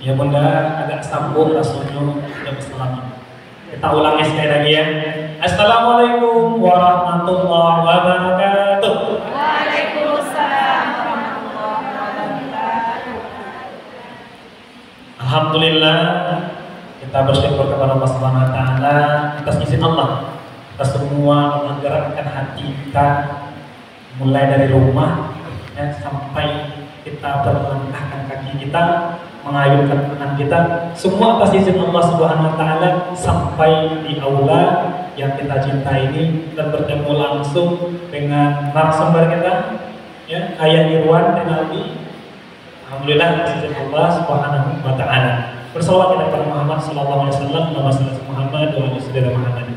Ya bunda agak sambung rasanya yang selamat. Kita ulangi sekali lagi ya. Assalamualaikum warahmatullahi wabarakatuh. Waalaikumsalam warahmatullahi wabarakatuh. Alhamdulillah kita bersyukur kepada Allah Subhanahu wa taala atas izin Allah. Kita semua menggerakkan hati kita mulai dari rumah ya, sampai kita berlangkahkan kaki kita, mengayunkan tangan kita, semua atas izin Allah Subhanahu wa taala sampai di aula yang kita cintai ini dan bertemu langsung dengan narasumber kita ya, Ayah Irwan Rinaldi. Alhamdulillah atas izin Allah Subhanahu wa taala. Bersalawat kepada Muhammad sallallahu alaihi wasallam, nama sallallahu Muhammad wa ala Muhammad.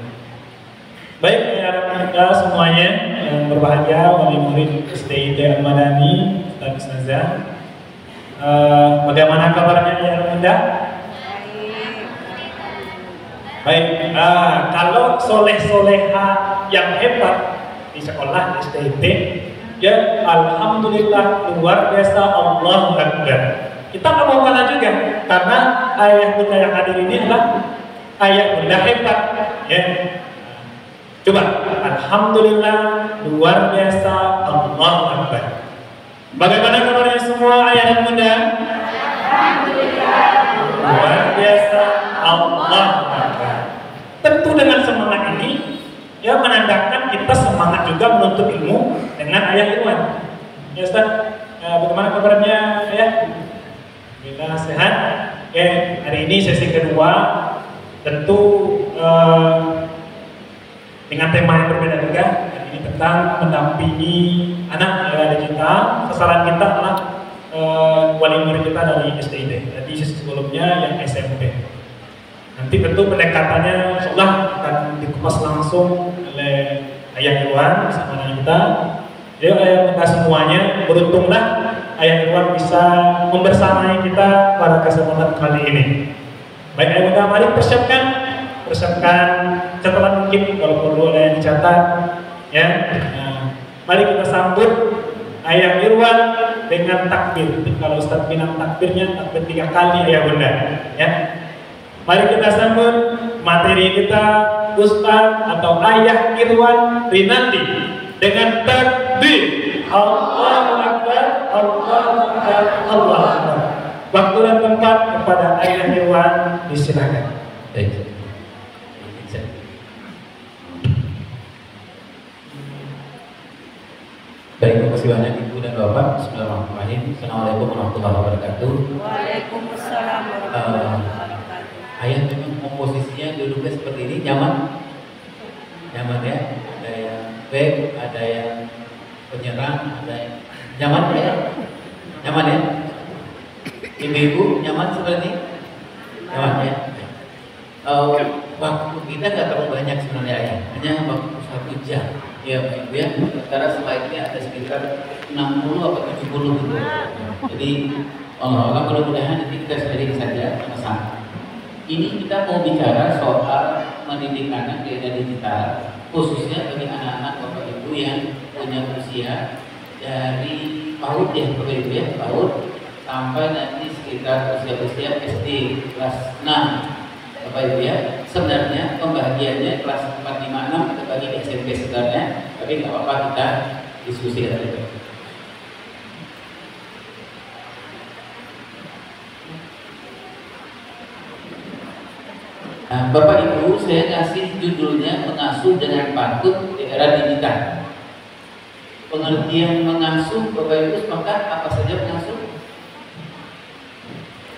Baik, ya semuanya yang berbahagia, wali murid STID Al-Madani, Ustaz Ustazah. Bagaimana kabarnya ya Bunda? Baik, kalau soleh-soleha yang hebat di sekolah STID, ya alhamdulillah luar biasa, Allahu Akbar. Kita nggak mau kalah juga, karena ayah Bunda yang hadir ini adalah ayah Bunda hebat, ya. Coba, alhamdulillah luar biasa, Allahu Akbar. Bagaimana kabarnya semua ayah dan bunda? Alhamdulillah luar biasa, Allahu Akbar. Tentu dengan semangat ini ya menandakan kita semangat juga menuntut ilmu dengan ayah Irwan. Ya Ustaz, bagaimana kabarnya ayah? Alhamdulillah sehat. Oke, hari ini sesi kedua tentu dengan tema yang berbeda juga. Ini tentang mendampingi anak digital. Sasaran kita adalah wali murid kita dari STID. Jadi sesi sebelumnya yang SMP. Nanti tentu pendekatannya insyaallah akan dikupas langsung oleh Ayah Irwan bersama dengan kita. Jadi kita semuanya beruntunglah Ayah Irwan bisa membersamai kita pada kesempatan kali ini. Baik Ayah Irwan, mari persiapkan catatan mungkin kalau perlu ada yang dicatat ya. Mari kita sambut Ayah Irwan dengan takbir. Kalau Ustaz bilang takbirnya takbir 3 kali Ayah Bunda ya. Mari kita sambut materi kita Ustaz atau Ayah Irwan Rinaldi dengan takbir Allahu Akbar, Allahu Akbar, Allahu Akbar. Waktu dan tempat kepada Ayah Irwan disilakan. Baik. Baik, terima kasih banyak Ibu dan Bapak. Bismillahirrahmanirrahim. Assalamualaikum warahmatullahi wabarakatuh. Waalaikumsalam warahmatullahi wabarakatuh. Ayah memang komposisinya duduknya seperti ini, nyaman ya. Ada yang back, ada yang penyerang, ada yang nyaman ya. Nyaman ya. Ibu-ibu nyaman seperti ini? Nyaman ya. Waktu kita nggak terlalu banyak sebenarnya ya, hanya waktu 1 jam. Ya Pak Ibu ya, karena slide-nya ada sekitar 60 atau 70 gitu. Jadi Allah mudah-mudahan nanti kita sharing saja sama-sama. Ini kita mau bicara soal mendidik anak di era digital, khususnya bagi anak-anak Bapak Ibu yang punya usia dari PAUD ya Bapak Ibu ya, PAUD sampai nanti sekitar usia-usia SD kelas 6. Bapak Ibu ya, sebenarnya pembagiannya kelas 4, 5, 6 kita bagi di SMP sebenarnya, tapi nggak apa-apa kita diskusi itu. Nah, Bapak Ibu, saya kasih judulnya mengasuh dengan pantun di era digital. Pengertian mengasuh, Bapak Ibu, maka apa saja mengasuh?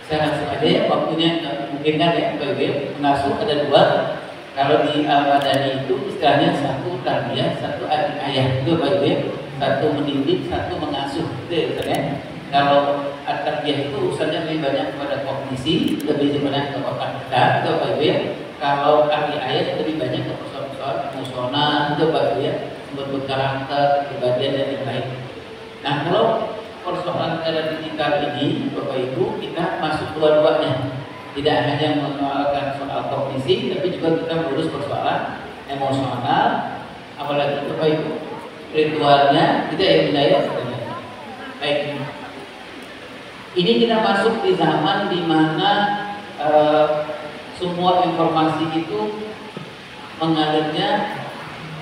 Saya langsung aja ya, waktunya mungkin kan ya Bapak Ibu. Mengasuh ada 2. Kalau di Al-Madani itu istilahnya 1 tarbiyah, 1 adik ayah itu Bapak Ibu ya. 1 mendidik, 1 mengasuh itu ya. Kalau tarbiyah itu urusannya lebih banyak kepada kognisi, lebih banyak ke otak kita itu Bapak Ibu ya. Kalau adik ayah lebih banyak ke persoalan emosional itu Bapak Ibu ya, membentuk karakter, kepribadian dan lain-lain. Nah kalau persoalan era digital ini Bapak Ibu, kita masuk dua-duanya. Tidak hanya mengenalkan soal kognisi, tapi juga kita mengurus persoalan emosional, apalagi Bapak Ibu ritualnya kita ya budaya. Baik. Ini kita masuk di zaman di mana semua informasi itu mengalirnya,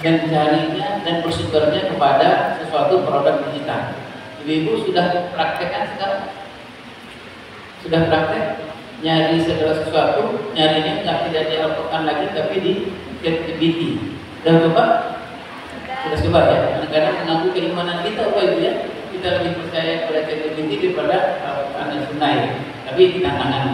mencarinya dan bersumbernya kepada sesuatu produk digital. Ibu-ibu sudah praktekkan sekarang? Sudah praktek? Nyari segala sesuatu, nyarinya tidak di Al-Quran lagi tapi di ChatGPT. Sudah coba? Sudah coba ya? Kadang-kadang mengganggu keimanan kita, apa itu ya? Kita lebih percaya pada ChatGPT daripada Al-Quran dan Sunnah ya. Tapi kita tangan.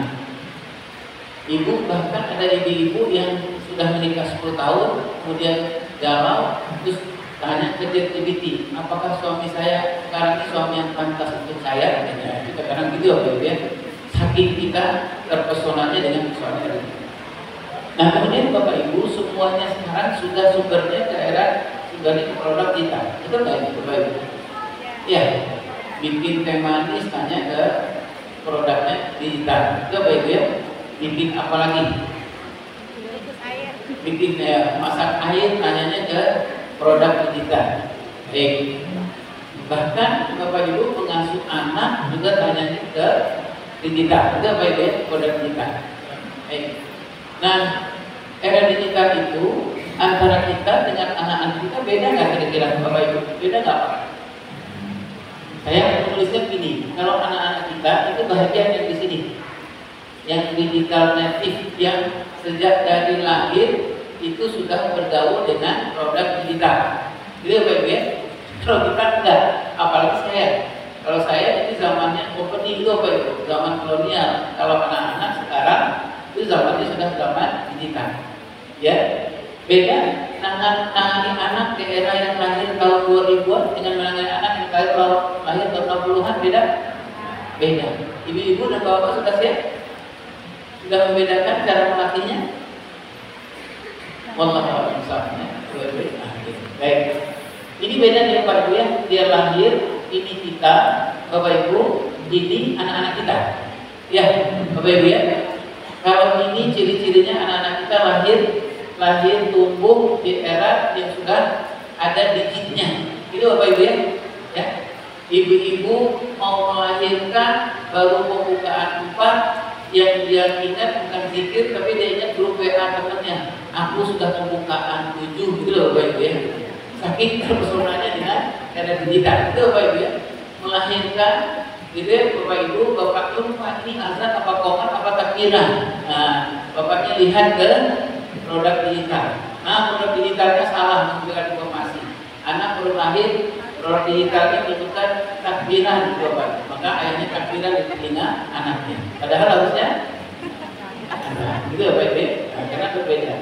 Ibu, bahkan ada ibu-ibu yang sudah menikah 10 tahun, kemudian galau, terus tanya ke ChatGPT, apakah suami saya sekarang ini suami yang pantas untuk saya? Ya, itu kadang gitu ya. Saking kita terpesonanya dengan suami tadi. Nah kemudian Bapak Ibu semuanya sekarang sudah sumbernya ke era sumbernya produk kita. Itu nggak Bapak Ibu? Ya, bikin teh manis tanya ke produknya digital. Itu Bapak Ibu ya. Bikin apa lagi? Bikin masak air tanyanya ke produk digital. Baik. Bahkan Bapak Ibu pengasuh anak juga tanyanya ke digital. Itu apa itu ya? Produk digital. Baik. Nah, era digital itu antara kita dengan anak-anak kita beda nggak kira-kira Bapak Ibu? Beda nggak Pak? Saya menulisnya begini, kalau anak-anak kita itu bahagia yang di sini, yang digital native, yang sejak dari lahir itu sudah bergaul dengan produk digital. Gitu Bapak Ibu ya? Kalau kita enggak, apalagi saya. Kalau saya itu zamannya opening itu apa itu? Zaman kolonial. Kalau anak-anak sekarang itu zamannya sudah zaman digital. Ya, beda nangani anak di era yang lahir tahun 2000-an dengan menangani anak yang lahir tahun 60-an beda? Beda. Ibu-ibu dan bapak sudah siap? Sudah membedakan cara melatihnya? Wallahu a'lam bishawab. Baik. Ini beda nih Pak Ibu ya. Dia lahir, ini kita, Bapak Ibu, ini anak-anak kita. Ya, Bapak Ibu ya. Kalau ini ciri-cirinya anak-anak kita lahir tumbuh di era yang sudah ada digitnya. Itu Bapak Ibu ya. Ya. Ibu-ibu mau melahirkan baru pembukaan 4 yang dia ingat bukan zikir tapi dia ingat grup WA temannya. Aku sudah pembukaan 7 gitu loh Bapak Ibu ya. Saking terpesonanya dengan era digital. Itu Bapak Ibu ya. Melahirkan gitu ya Bapak Ibu, Bapak lupa ini azan apa qomat apa takbiran. Nah, Bapaknya lihat ke produk digital. Nah, produk digitalnya salah memberikan informasi. Anak baru lahir, produk digitalnya menunjukkan takbiran di Bapak. Maka ayahnya takbiran di telinga anaknya. Padahal harusnya gitu ya Bapak Ibu. Nah, karena berbeda.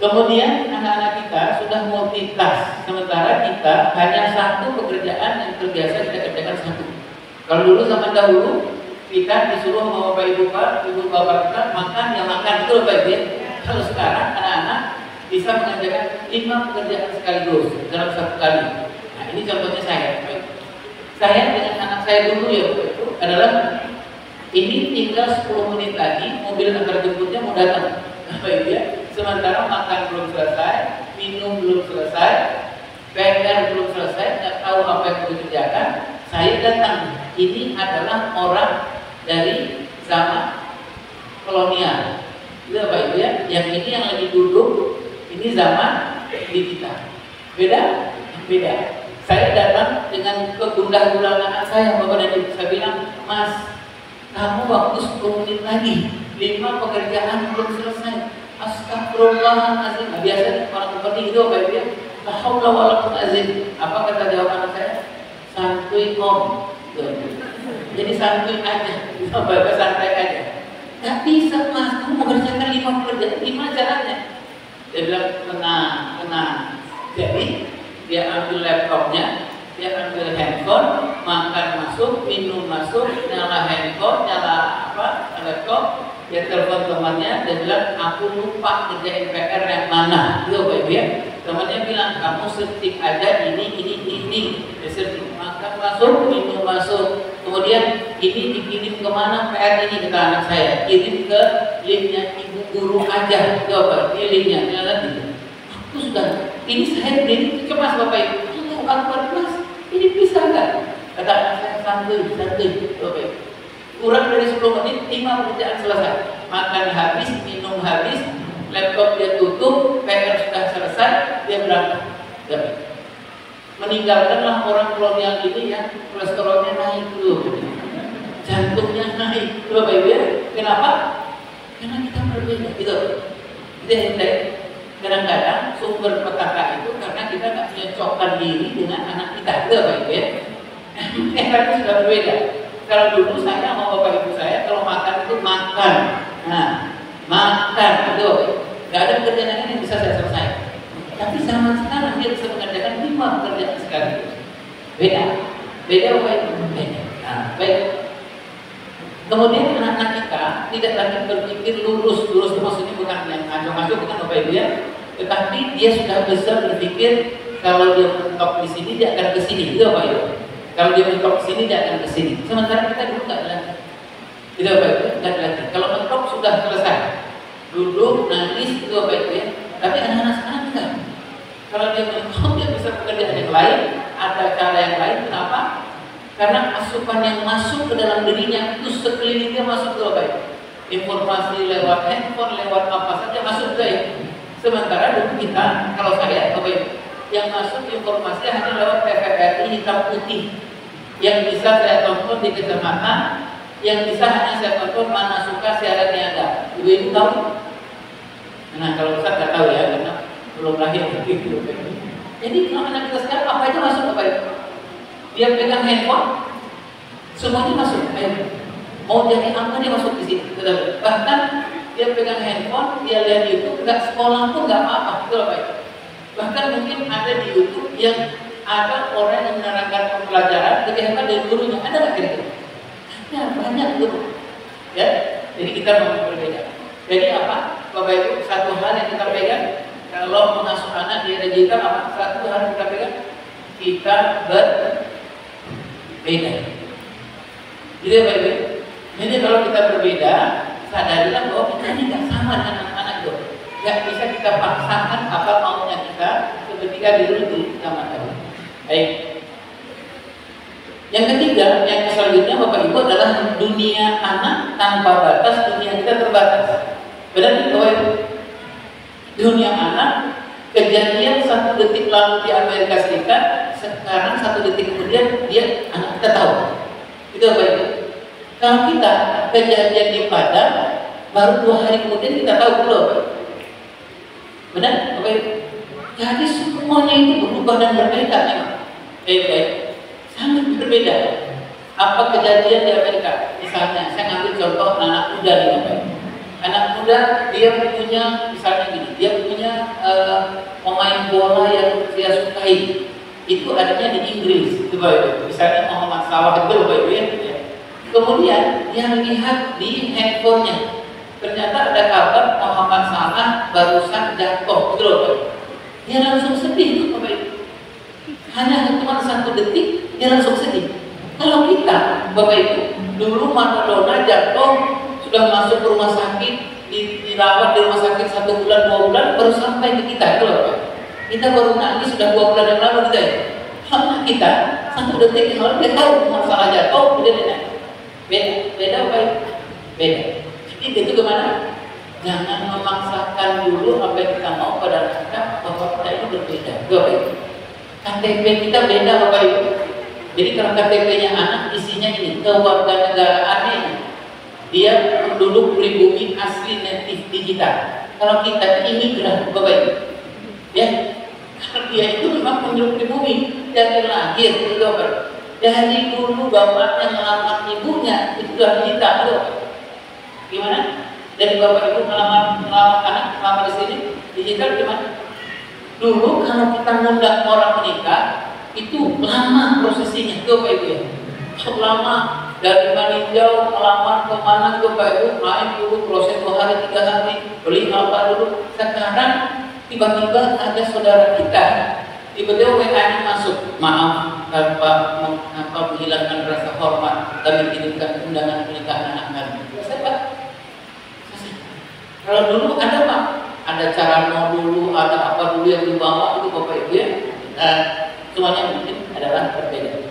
Kemudian anak-anak kita sudah multitask, sementara kita hanya satu pekerjaan yang terbiasa kita kerjakan satu. Kalau dulu zaman dahulu kita disuruh sama Bapak Ibu Bapak kita makan ya makan itu Bapak Ibu. Kalau sekarang anak-anak bisa mengerjakan 5 pekerjaan sekaligus dalam satu kali. Nah ini contohnya saya. Saya dengan anak saya dulu ya Bapak Ibu adalah ini tinggal 10 menit lagi mobil antar jemputnya mau datang. Bapak Ibu ya. Sementara makan belum selesai, minum belum selesai, PR belum selesai, nggak tahu apa yang perlu dikerjakan. Saya datang. Ini adalah orang dari zaman kolonial. Itu Bapak Ibu ya. Yang ini yang lagi duduk, ini zaman digital. Beda? Beda. Saya datang dengan kegundah-gundahan saya, Bapak dan Ibu. Saya bilang, Mas, kamu waktu 10 menit lagi, 5 pekerjaan belum selesai. Astagfirullahaladzim. Nah, biasanya orang seperti itu Bapak Ibu ya. La haula wala quwwata illa billah. Apa kata jawaban saya? Santuy om. Jadi santuy aja. Bapak santai aja. Gak bisa Mas, kamu mengerjakan 5 pekerjaan. Gimana caranya? Dia bilang tenang. Jadi dia ambil laptopnya, dia ambil handphone, makan masuk, minum masuk, nyala handphone, nyala laptop. Dia telepon temannya, dia bilang aku lupa kerjain PR yang mana. Itu Bapak Ibu ya. Temannya bilang kamu searching aja ini. Dia searching makan masuk, minum masuk. Kemudian ini dikirim kemana PR ini kata anak saya. Kirim ke linknya ibu guru aja. Itu apa? Ini linknya. Nanti. Aku sudah. Ini saya beri cemas Bapak Ibu. Aku Mas, ini bisa nggak? Kata anak saya santuy. Oke. Kurang dari 10 menit, 5 pekerjaan selesai. Makan habis, minum habis, laptop dia tutup, PR sudah selesai, dia berangkat. Meninggalkanlah orang kolonial ini yang kolesterolnya naik dulu, jantungnya naik, Bapak Ibu ya. Kenapa? Karena kita berbeda, gitu. Jadi kadang-kadang sumber petaka itu karena kita nggak menyocokkan diri dengan anak kita, gitu Bapak Ibu ya. Tapi sudah berbeda. Kalau dulu saya sama Bapak Ibu saya kalau makan itu makan, makan, itu nggak ada pekerjaan lain yang bisa saya selesaikan. Tapi zaman sekarang dia bisa mengerjakan 5 pekerjaan sekaligus. Beda Bapak Ibu. Beda. Nah, baik. Kemudian anak-anak kita tidak lagi berpikir lurus itu maksudnya bukan yang ngaco-ngaco, bukan Bapak Ibu ya. Tetapi dia sudah bisa berpikir kalau dia mentok di sini dia akan ke sini, gitu Bapak Ibu. Kalau dia mentok di sini dia akan ke sini. Sementara kita dulu nggak lagi. Tidak Bapak Ibu, nggak lagi. Kalau mentok sudah selesai. Duduk, nangis, itu Bapak Ibu ya. Tapi anak-anak sekarang enggak. Kalau dia mentok dia bisa pekerjaan yang lain, ada cara yang lain. Kenapa? Karena asupan yang masuk ke dalam dirinya itu sekelilingnya masuk ke Bapak Ibu. Informasi lewat handphone, lewat apa saja masuk ke ya. Sementara dulu kita, kalau saya Bapak Ibu, yang masuk informasi hanya lewat TVRI hitam putih. Yang bisa saya tonton di kecamatan, yang bisa hanya saya tonton mana suka siaran yang ada. Ibu tahu? Nah kalau Ustaz nggak tahu ya, karena belum lahir begitu. Jadi kalau anak kita sekarang apa aja masuk Bapak Ibu. Dia pegang handphone, semuanya masuk. Mau jadi apa dia masuk di sini. Bahkan dia pegang handphone, dia lihat YouTube, nggak sekolah pun nggak apa-apa, betul Pak. Bahkan mungkin ada di YouTube yang ada orang yang menerangkan pembelajaran lebih hebat dari gurunya. Ada nggak kira-kira? Ya banyak guru. Ya, jadi kita mau berbeda. Jadi apa, Bapak Ibu? Satu hal yang kita pegang, kalau mengasuh anak di era digital apa? Satu hal yang kita pegang, kita berbeda. Jadi Bapak Ibu, jadi kalau kita berbeda, sadarilah bahwa kita ini nggak sama dengan anak-anak itu. Nggak bisa kita paksakan apa maunya kita ketika dulu di zaman dahulu. Baik. Yang ketiga, yang selanjutnya Bapak Ibu adalah dunia anak tanpa batas, dunia kita terbatas. Benar tidak Bapak Ibu? Dunia anak, kejadian 1 detik lalu di Amerika Serikat, sekarang 1 detik kemudian dia anak kita tahu. Itu Bapak Ibu. Kalau kita kejadian di Padang, baru 2 hari kemudian kita tahu belum? Benar Bapak Ibu? Jadi semuanya itu berubah dan berbeda memang. Baik. Sangat berbeda. Apa kejadian di Amerika? Misalnya, saya ngambil contoh anak muda nih Bapak Ibu. Anak muda dia punya misalnya gini, dia punya pemain bola yang dia sukai. Itu adanya di Inggris, Bapak Ibu. Misalnya Muhammad Salah itu Bapak Ibu ya. Kemudian dia lihat di handphonenya, ternyata ada kabar Muhammad Salah barusan jatuh, gitu loh. Dia langsung sedih itu Bapak Ibu. Hanya cuma 1 detik dia langsung sedih. Kalau kita Bapak Ibu dulu Maradona jatuh sudah masuk ke rumah sakit, dirawat di rumah sakit 1 bulan 2 bulan baru sampai ke kita, itu loh Bapak. Kita baru nangis sudah 2 bulan yang lalu kita ya. Sama kita 1 detik yang lalu dia tahu masalah jatuh, dia beda Bapak. Beda. Jadi itu gimana? Jangan memaksakan dulu apa yang kita mau pada anak bahwa kita ini berbeda. Bapak. KTP kita beda Bapak Ibu. Jadi kalau KTP-nya anak isinya ini kewarganegaraannya, dia penduduk pribumi asli native digital. Kalau kita imigran Bapak Ibu, ya, karena dia itu memang penduduk pribumi dari lahir itu Bapak. Dari dulu bapaknya melamar ibunya itu sudah digital, Bapak. Gimana? Dari Bapak Ibu melamar anak, melamar di sini digital gimana? Dulu kalau kita ngundang orang menikah itu lama prosesinya, tuh Bapak Ibu ya. Lama dari meninjau melamar ke mana tuh Bapak Ibu, main dulu proses 2 hari 3 hari, beli apa dulu. Sekarang tiba-tiba ada saudara kita, tiba-tiba WA-nya masuk, maaf tanpa menghilangkan rasa hormat kami kirimkan undangan pernikahan anak kami. Selesai Pak. Kalau dulu ada Pak, ada cara mau dulu, ada apa dulu yang dibawa itu Bapak Ibu ya. Semuanya mungkin adalah berbeda.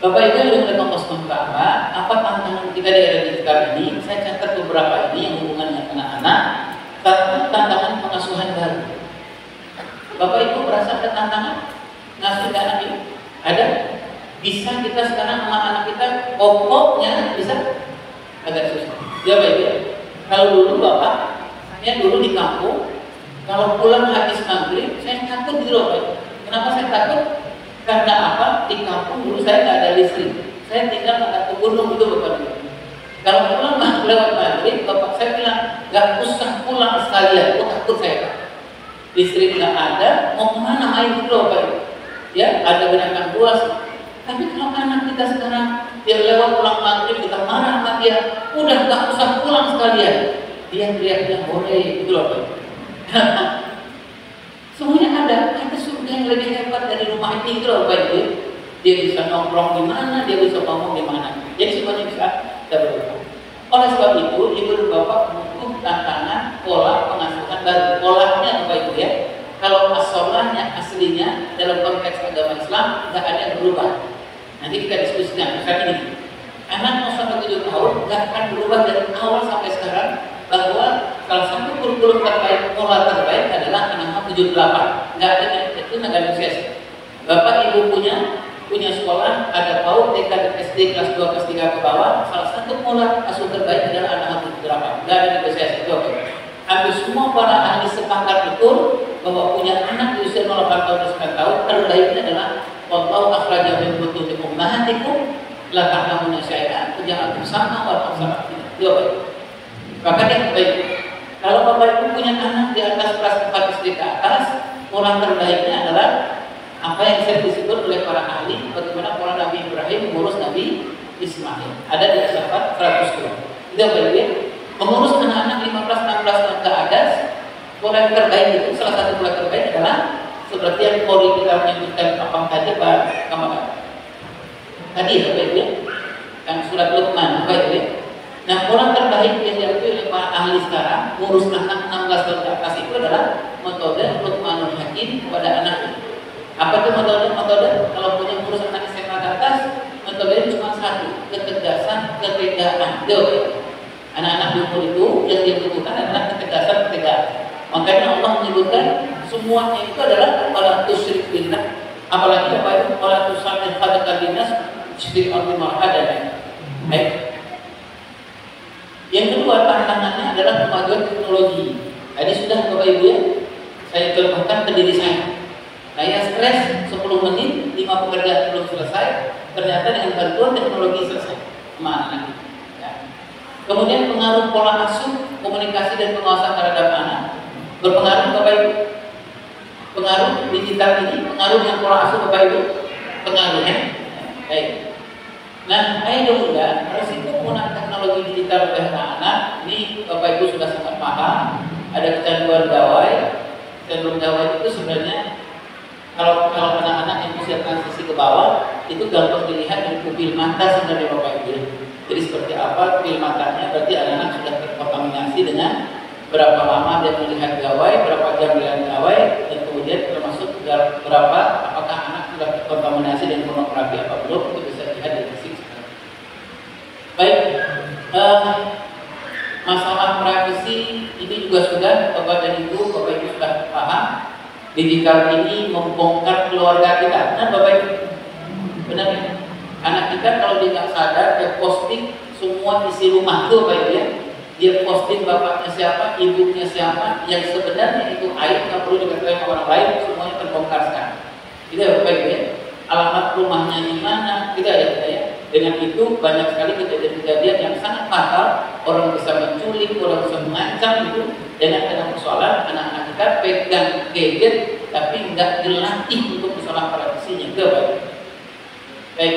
Bapak Ibu yang Ka'bah, apa tantangan kita di era digital ini? Saya catat beberapa ini yang hubungan dengan anak-anak. Tantangan pengasuhan baru. Bapak Ibu merasa ada tantangan ngasuh anak ini? Ada? Bisa kita sekarang sama anak kita pokoknya bisa agak susah. Ya Bapak Ibu. Kalau dulu Bapak, saya dulu di kampung, kalau pulang habis maghrib, saya takut gitu loh Bapak Ibu. Kenapa saya takut? Karena apa? Di kampung dulu saya nggak ada listrik. Saya tinggal agak ke gunung itu Bapak Ibu. Kalau pulang lewat maghrib, bapak saya bilang nggak usah pulang sekalian, takut saya. Listrik nggak ada, mau kemana main dulu Bapak Ibu? Ya, ada binatang buas. Tapi kalau anak kita sekarang dia lewat pulang maghrib, kita marah sama dia, udah nggak usah pulang sekalian. Dia teriaknya boleh, gitu loh Bapak Ibu. Semuanya ada surga yang lebih hebat dari rumah ini, gitu loh Bapak Ibu. Dia bisa nongkrong di mana, dia bisa ngomong di mana. Jadi semuanya bisa terbuka. Oleh sebab itu, ibu dan bapak butuh tantangan pola pengasuhan baru. Polanya Bapak Ibu ya. Kalau asalnya aslinya dalam konteks agama Islam nggak ada yang berubah. Nanti kita diskusikan. Misalnya ini, anak sampai 7 tahun nggak akan berubah dari awal sampai sekarang bahwa salah satu kurikulum terbaik, pola terbaik adalah anak 7-8. Nggak ada itu nggak ada sukses. Bapak Ibu punya sekolah, ada PAUD, TK, dan SD kelas 2, kelas 3 ke bawah. Salah satu pola asuh terbaik adalah anak 7-8. Nggak ada negosiasi, itu oke. Hampir semua para ahli sepakat betul bahwa punya anak di usia 0,8 tahun dan 9 tahun terbaiknya adalah wallahu akhraja min butuni ummahatikum la ta'lamuna syai'an jangan bersama wa bersama. Itu oke. Bahkan yang terbaik, kalau Bapak Ibu punya anak di atas kelas 4 SD ke atas, pola terbaiknya adalah apa yang saya disebut oleh para ahli bagaimana pola Nabi Ibrahim mengurus Nabi Ismail. Ada di As-Saffat 100 kilo. Itu apa mengurus anak-anak 15-16 tahun ke atas. Pola yang terbaik itu, salah satu pola terbaik adalah seperti yang Polri kita menyebutkan apa tadi Pak Kamal. Tadi Bapak Ibu yang surat Luqman Bapak Ibu. Nah pola terbaik yang diakui oleh para ahli sekarang mengurus anak 16 tahun ke atas itu adalah metode Luqmanul Hakim kepada anak. Apa itu metode? Kalau punya ngurus anak SMA ke atas, metodenya cuma satu, ketegasan, ketegaan. Anak-anak di umur itu yang dibutuhkan adalah ketegasan, ketegaan. Makanya Allah menyebutkan semuanya itu adalah wala tusyrik billah. Apalagi apa itu wala tusyrik khadaqal dinas syirk al marhadan. Baik. Yang kedua tantangannya adalah kemajuan teknologi. Tadi sudah Bapak Ibu ya, saya contohkan ke diri saya. Saya stres 10 menit, 5 pekerjaan belum selesai, ternyata dengan bantuan teknologi selesai sama anak. Ya. Kemudian pengaruh pola asuh, komunikasi dan pengawasan terhadap anak berpengaruh Bapak Ibu. Pengaruh digital ini, pengaruh yang pola asuh Bapak Ibu, pengaruhnya. Baik. Nah, ayo juga resiko penggunaan teknologi digital oleh anak-anak ini Bapak Ibu sudah sangat paham. Ada kecanduan gawai. Kecanduan gawai itu sebenarnya kalau anak-anak yang usia transisi ke bawah itu gampang dilihat dari pupil mata sebenarnya Bapak Ibu. Jadi seperti apa pupil matanya, berarti anak-anak sudah terkontaminasi dengan berapa lama dia melihat gawai, berapa jam melihat gawai, dan kemudian termasuk berapa apakah anak sudah terkontaminasi dengan pornografi apa belum, itu bisa dilihat dari fisik. Baik, masalah privasi ini juga sudah Bapak dan Ibu sudah paham. Digital ini membongkar keluarga kita. Benar Bapak Ibu? Benar ya? Anak kita kalau dia nggak sadar, dia posting semua isi rumah tuh Bapak Ibu ya. Dia posting bapaknya siapa, ibunya siapa, yang sebenarnya itu aib nggak perlu diketahui sama orang lain, semuanya terbongkar sekarang. Itu ya Bapak Ibu ya. Alamat rumahnya di mana, kita ada kita ya. Dengan itu banyak sekali kejadian-kejadian yang sangat fatal. Orang bisa menculik, orang bisa mengancam itu. Dan ada persoalan anak-anak kita pegang gadget tapi nggak dilatih untuk persoalan privasinya. Itu Bapak. Baik.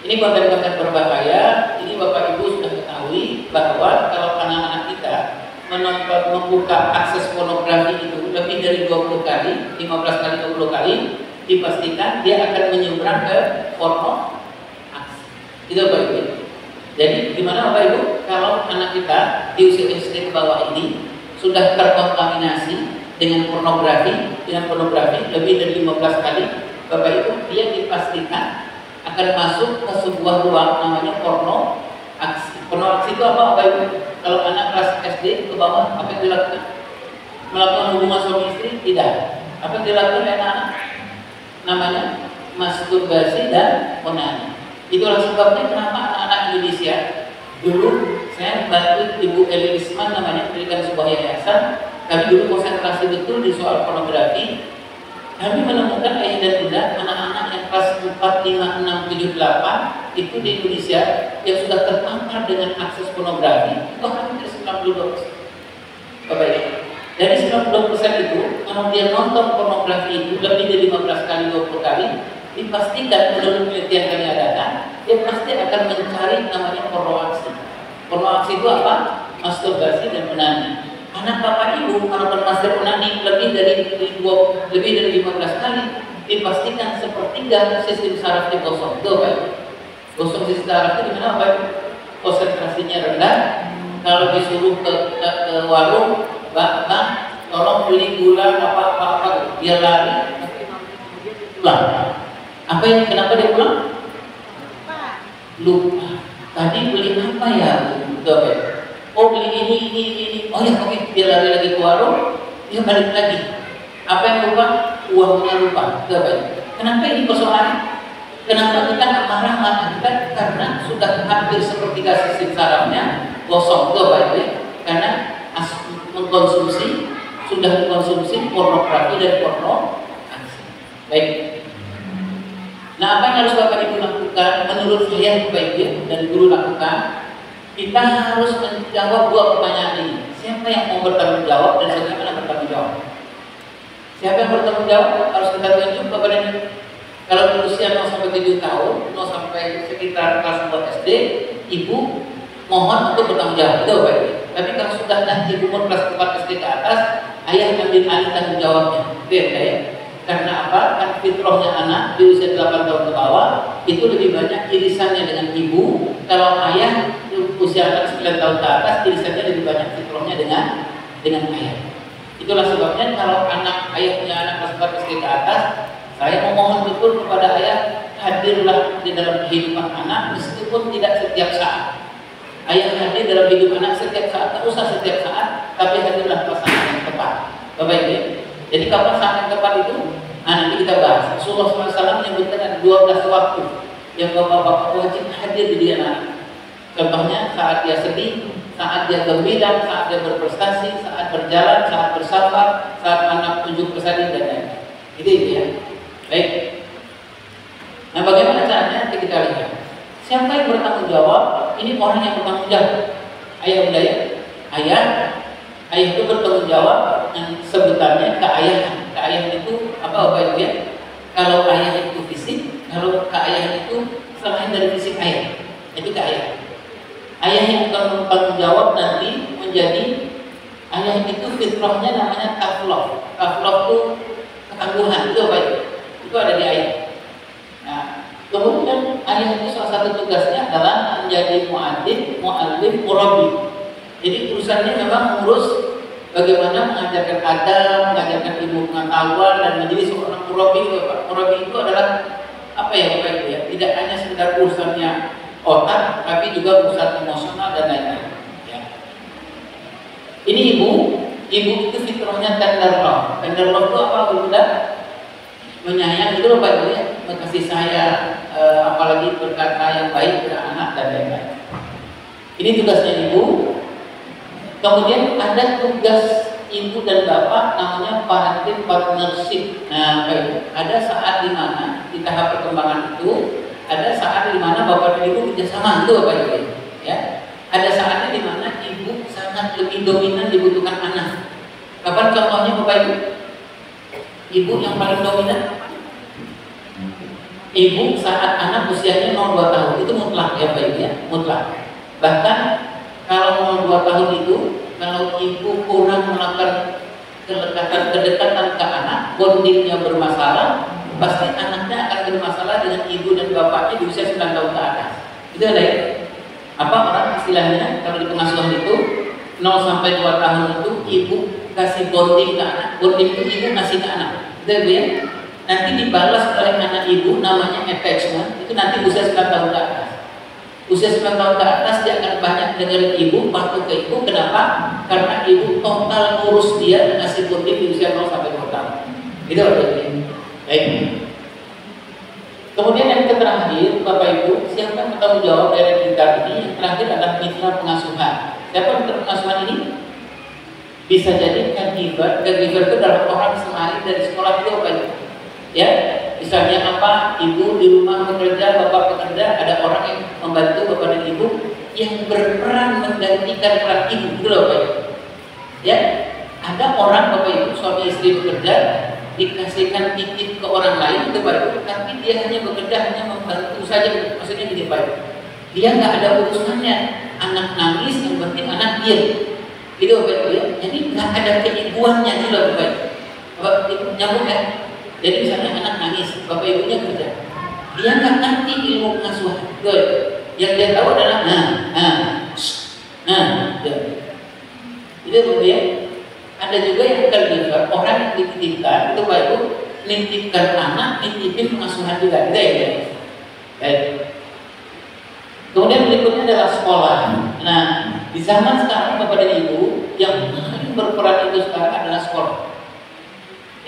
Ini konten-konten berbahaya. Ini Bapak Ibu sudah ketahui bahwa kalau anak-anak kita membuka akses pornografi itu lebih dari 20 kali, 15 kali, 20 kali, dipastikan dia akan menyeberang ke porno aksi. Itu Bapak Ibu. Jadi gimana Bapak Ibu kalau anak kita di usia SD ke bawah ini sudah terkontaminasi dengan pornografi lebih dari 15 kali, Bapak Ibu dia dipastikan akan masuk ke sebuah ruang namanya porno aksi. Porno aksi itu apa? Ibu? Kalau anak kelas SD ke bawah, apa yang dilakukan? Melakukan hubungan suami istri? Tidak. Apa yang dilakukan anak-anak? Namanya masturbasi dan onani. Itulah sebabnya kenapa anak-anak Indonesia dulu saya bantu Ibu Eli Risman namanya mendirikan sebuah yayasan. Kami dulu konsentrasi betul di soal pornografi. Kami menemukan ayah dan bunda anak-anak yang kelas 4, 5, 6, 7, 8 itu di Indonesia yang sudah terpapar dengan akses pornografi itu hampir 92%. Bapak Ibu, dari 92% itu kalau dia nonton pornografi itu lebih dari 15 kali, 20 kali, dipastikan menurut penelitian kami adakan dia pasti akan mencari namanya porno aksi. Porno aksi itu apa? Masturbasi dan onani. Anak bapak ibu melakukan masturbasi onani lebih dari 15 kali, dipastikan sepertiga sistem sarafnya kosong. Itu Pak. Kosong sistem saraf itu gimana Pak? Konsentrasinya rendah. Kalau disuruh ke warung, bang, tolong beli gula apa, dia lari, pulang. Apa yang kenapa dia pulang? Lupa. Tadi beli apa ya? Betul Pak. Oh beli ini. Oh ya oke, dia lari lagi ke warung, dia balik lagi. Apa yang lupa? Uangnya lupa. Kenapa ini persoalannya? Kenapa kita nggak marah kita? Karena sudah hampir sepertiga sistem sarafnya kosong. Karena sudah mengkonsumsi pornografi dan porno aksi. Baik. Nah apa yang harus Bapak Ibu lakukan? Menurut saya Bapak Ibu dan guru lakukan. Kita harus menjawab dua pertanyaan ini. Siapa yang mau bertanggung jawab dan bagaimana bertanggung jawab? Siapa yang bertanggung jawab? Harus kita tunjuk kepada ini. Kalau berusia 0 sampai 7 tahun, 0 sampai sekitar kelas 4 SD, ibu mohon untuk bertanggung jawab. Itu Bapak. Tapi kalau sudah nanti umur kelas 4 SD ke atas, ayah ambil alih tanggung jawabnya. Itu ya. Karena apa? Kan fitrahnya anak di usia 8 tahun ke bawah itu lebih banyak irisannya dengan ibu. Kalau ayah usia 9 tahun ke atas irisannya lebih banyak fitrahnya dengan ayah. Itulah sebabnya kalau ayah punya anak kelas 4 SD ke atas, saya memohon betul kepada ayah hadirlah di dalam kehidupan anak meskipun tidak setiap saat. Ayah hadir dalam hidup anak setiap saat, tak usah setiap saat, tapi hadirlah pasangan yang tepat. Bapak Ibu. Jadi kapan saat yang tepat itu? Nah, nanti kita bahas. Rasulullah SAW menyebutkan ada 12 waktu yang bapak-bapak wajib hadir di diri anak. Contohnya saat dia sedih, saat dia gembira, saat dia berprestasi, saat berjalan, saat bersafar, saat anak tunjuk pesan dan lain-lain. Itu ya. Baik. Nah, bagaimana caranya? Nanti kita lihat. Siapa yang bertanggung jawab? Ini orang yang bertanggung jawab. Ayah bunda ya. Ayah itu bertanggung jawab yang sebutannya keayahan. Keayahan itu apa Bapak Ibu ya? Kalau ayah itu fisik, kalau keayahan itu selain dari fisik ayah, itu keayahan. Ayah yang akan bertanggung jawab nanti menjadi ayah itu fitrahnya namanya tafloh. Tafloh itu ketangguhan. Itu Bapak Ibu. Itu ada di ayah. Nah, kemudian ayah itu salah satu tugasnya adalah menjadi mu'allim, murabbi. Jadi urusannya memang mengurus bagaimana mengajarkan adab, mengajarkan ilmu pengetahuan dan menjadi seorang murabbi. Murabbi itu adalah apa ya Bapak Ibu ya? Tidak hanya sekedar urusannya otak, tapi juga urusan emosional dan lain-lain. Ya. Ini ibu itu fitrahnya tender love. Tender love itu apa Bunda? Menyayang itu Bapak Ibu ya, kasih sayang, apalagi berkata yang baik kepada anak dan lain-lain. Ini tugasnya ibu. Kemudian ada tugas ibu dan bapak namanya parenting partnership. Nah, baik. Ada saat di mana di tahap perkembangan itu, ada saat di mana bapak dan ibu kerjasama itu Bapak Ibu. Ya, ada saatnya di mana ibu sangat lebih dominan dibutuhkan anak. Kapan contohnya Bapak Ibu? Ibu yang paling dominan? Ibu saat anak usianya 0-2 tahun itu mutlak ya Bapak Ibu ya, mutlak. Bahkan kalau 0-2 tahun itu, kalau ibu kurang melakukan kedekatan ke anak, bondingnya bermasalah, pasti anaknya akan bermasalah dengan ibu dan bapaknya di usia 9 tahun ke atas. Itu ada ya? Apa orang istilahnya kalau di pengasuhan itu 0-2 tahun itu ibu kasih bonding ke anak, bonding itu ibu kasih ke anak. Itu ya? nanti dibalas oleh anak ibu, namanya attachment. Itu nanti usia 9 tahun ke atas. Usia 9 tahun ke atas dia akan banyak dengerin ibu, patuh ke ibu. Kenapa? Karena ibu total ngurus dia, ngasih putih di usia 0 sampai 2 tahun. Itu artinya. Baik. Kemudian yang terakhir, Bapak Ibu, siapa yang bertanggung jawab dari kita ini? Yang terakhir adalah mitra pengasuhan. Siapa mitra pengasuhan ini? Bisa jadi caregiver. Caregiver itu adalah orang selain dari sekolah itu, Bapak Ibu. Ya, misalnya apa? Ibu di rumah bekerja, bapak bekerja, ada orang yang membantu bapak dan ibu yang berperan menggantikan peran ibu, gitu loh, Bapak Ibu. Ya, ada orang Bapak Ibu suami istri bekerja, dikasihkan titip ke orang lain itu baru, tapi dia hanya bekerja, hanya membantu saja. Maksudnya gini Pak, dia nggak ada urusannya. Anak nangis, yang penting anak diam. Itu Bapak Ibu ya. Jadi nggak ada keibuannya itu loh Bapak Ibu. Bapak Ibu nyambung ya. Jadi misalnya anak nangis, Bapak Ibunya kerja, dia nggak ngerti ilmu pengasuhan. Yang dia tahu adalah itu Bapak ya. Ada juga yang caregiver, orang yang dititipkan itu Pak Ibu, nitipkan anak, nitipin pengasuhan juga, gitu ya. Baik. Kemudian berikutnya adalah sekolah. Nah, di zaman sekarang Bapak dan Ibu yang paling berperan itu sekarang adalah sekolah.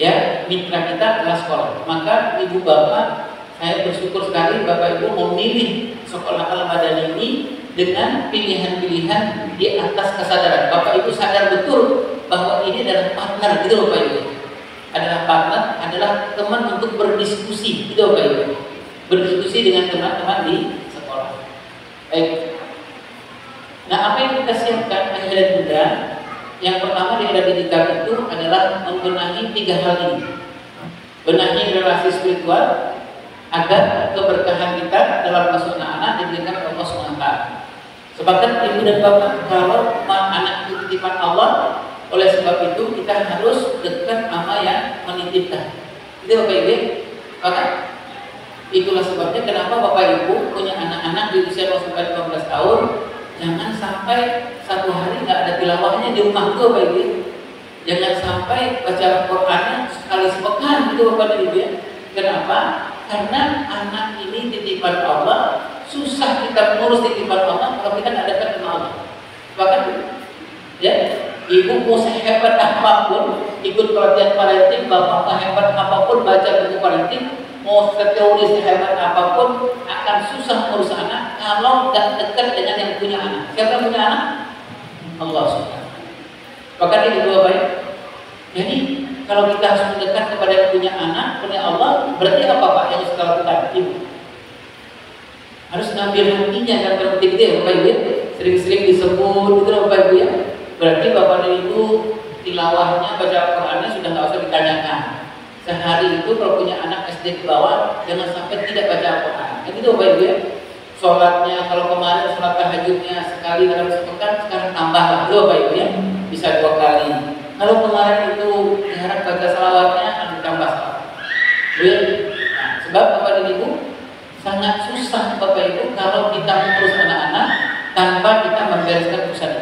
Ya, mitra kita adalah sekolah. Maka Ibu Bapak, saya bersyukur sekali Bapak Ibu memilih sekolah Al-Madani ini dengan pilihan-pilihan di atas kesadaran. Bapak Ibu sadar betul bahwa ini adalah partner, gitu loh Pak Ibu. Adalah partner, adalah teman untuk berdiskusi, gitu loh Pak Ibu. Berdiskusi dengan teman-teman di sekolah. Baik. Nah, apa yang kita siapkan ayah dan bunda? Yang pertama di era digital itu adalah membenahi 3 hal ini. Benahi relasi spiritual agar keberkahan kita dalam masuk anak diberikan oleh Allah SWT. Sepakat ibu dan bapak, kalau anak itu titipan Allah, oleh sebab itu kita harus dekat sama yang menitipkan. Itu Bapak Ibu. Maka itulah sebabnya kenapa Bapak Ibu punya anak-anak di usia 0 sampai 15 tahun, jangan sampai satu hari nggak ada tilawahnya di rumah itu Bapak Ibu. Jangan sampai baca Al-Qur'annya sekali sepekan itu Bapak Ibu ya. Kenapa? Karena anak ini titipan Allah, susah kita mengurus titipan Allah kalau kita nggak dekat dengan Allah. Bahkan ya, ibu mau sehebat apapun ikut pelatihan parenting, bapak sehebat apapun baca buku parenting, mau teori sehebat apapun akan susah mengurus anak kalau nggak dekat dengan yang punya anak. Siapa yang punya anak? Allah SWT. Maka ini kedua baik. Jadi kalau kita harus mendekat kepada yang punya anak, punya Allah, berarti apa Pak yang harus kita lakukan? Ibu harus ngambil hatinya dan berarti ya Bapak Ibu, sering-sering disebut itu Bapak Ibu ya. Berarti Bapak dan Ibu tilawahnya baca Al-Qur'annya sudah nggak usah ditanyakan. Sehari itu kalau punya anak SD ke bawah, jangan sampai tidak baca Al-Qur'an. Itu Bapak Ibu ya. Sholatnya kalau kemarin sholat tahajudnya sekali dalam sepekan, sekarang tambahlah Bapak Ibu ya, bisa 2 kali. Kalau kemarin itu diharap baca salawatnya, ditambah salawat. Nah, sebab Bapak dan Ibu sangat susah Bapak Ibu kalau kita mengurus anak-anak tanpa kita membereskan urusan.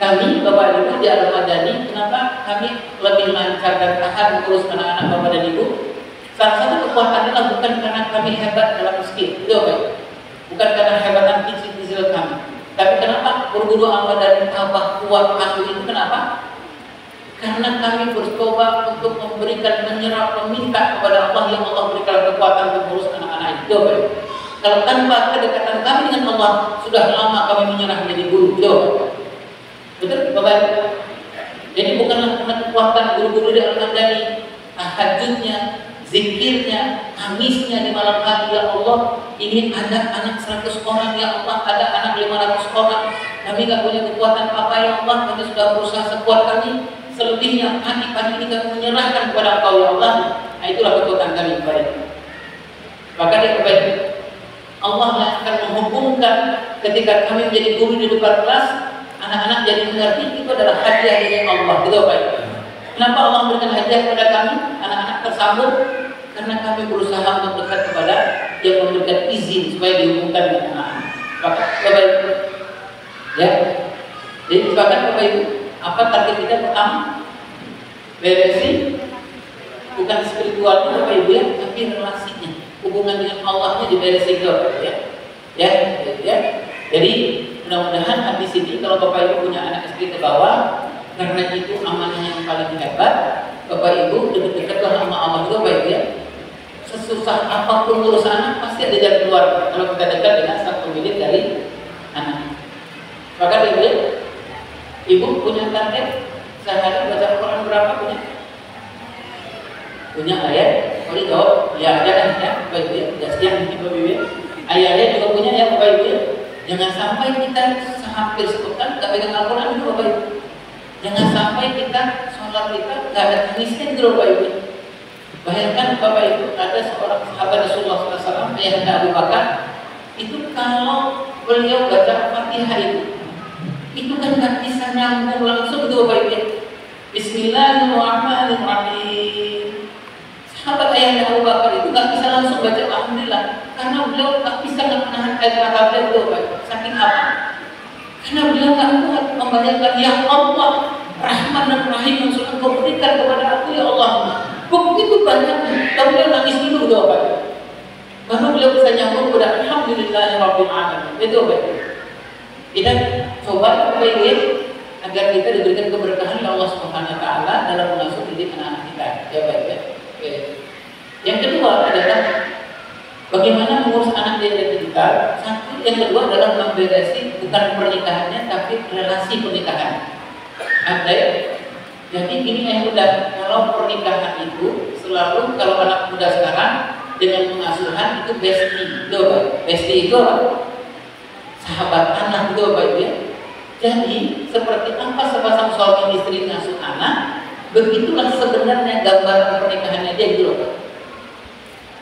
Kami Bapak Ibu di Al-Madani, kenapa kami lebih lancar dan tahan mengurus anak-anak Bapak dan Ibu? Salah satu kekuatan adalah bukan karena kami hebat dalam skill, itu Bapak Ibu. Bukan karena hebatan fisikal kami. Tapi kenapa guru-guru Al-Madani tambah kuat asuh itu? Kenapa? Karena kami bercoba untuk memberikan, menyerap, meminta kepada Allah yang Allah berikan kekuatan untuk mengurus anak-anak itu. Kalau tanpa kedekatan kami dengan Allah, sudah lama kami menyerah menjadi guru. Betul Bapak? Jadi bukanlah karena kekuatan guru-guru di Al-Madani, tahajudnya, zikirnya, tangisnya di malam hari, ya Allah, ini ada anak 100 orang, ya Allah, ada anak 500 orang. Kami tidak punya kekuatan apa, ya Allah, kami sudah berusaha sekuat kami. Selebihnya pagi-pagi ini kami menyerahkan kepada Engkau, ya Allah. Nah, itulah kekuatan kami kepada Engkau. Maka dia kembali, Allah yang akan menghukumkan ketika kami menjadi guru di depan kelas, anak-anak jadi mengerti itu adalah hadiah dari Allah. Gitu Pak. Kenapa Allah memberikan hadiah kepada kami? Anak-anak tersambut karena kami berusaha untuk dekat kepada yang memberikan izin supaya dihukumkan dengan anak-anak. Maka Bapak Ibu, ya, jadi bahkan Bapak Ibu, apa target kita pertama? Beresin bukan spiritualnya Bapak Ibu ya, tapi relasinya, hubungan dengan Allahnya diberesin Bapak ya. Ya. Jadi mudah-mudahan habis ini kalau Bapak Ibu punya anak istri ke bawah, karena itu amanah yang paling hebat, Bapak Ibu dekat-dekatlah sama Allah itu Bapak Ibu ya. Sesusah apapun urus anak pasti ada jalan keluar kalau kita dekat dengan sang pemilik dari anak. Maka Ibu punya target sehari baca Quran berapa punya? Punya ayat? Kalau jawab ya ada kan ya Bapak Ibu ya, tidak siang ini Bapak Ibu ya. Ayahnya juga punya ya Bapak Ibu ya. Jangan sampai kita hampir sepekan nggak pegang Al-Quran itu Bapak Ibu. Jangan sampai kita sholat kita nggak ada tangisnya itu Bapak Ibu. Bayangkan Bapak Ibu ada seorang sahabat Rasulullah SAW, ayahnya Abu Bakar, itu kalau beliau baca Fatihah itu kan nggak bisa nyambung langsung itu Bapak Ibu. Bismillahirrahmanirrahim. Sahabat ayahnya Abu Bakar itu nggak bisa langsung baca Alhamdulillah, karena beliau nggak bisa menahan air mata beliau Bapak Ibu. Saking apa? Karena beliau nggak kuat membayangkan ya Allah Rahman dan Rahim yang sudah Kau berikan kepada aku ya Allah. Begitu banyak, tapi beliau nangis dulu Bapak. Baru beliau bisa nyambung kepada Alhamdulillahirabbil alamin. Itu Bapak. Kita coba Bapak Ibu agar kita diberikan keberkahan oleh Allah Subhanahu wa taala dalam mengasuh didik anak-anak kita. Ya Bapak ya. Yang kedua adalah bagaimana mengurus anak di digital. Satu, yang kedua adalah memberesi bukan pernikahannya tapi relasi pernikahan. Ada ya? Jadi ini yang mudah, kalau pernikahan itu selalu kalau anak muda sekarang dengan pengasuhan itu bestie itu apa? Sahabat anak itu apa ya? Jadi seperti apa sepasang suami istri mengasuh anak, begitulah sebenarnya gambaran pernikahannya dia gitu loh.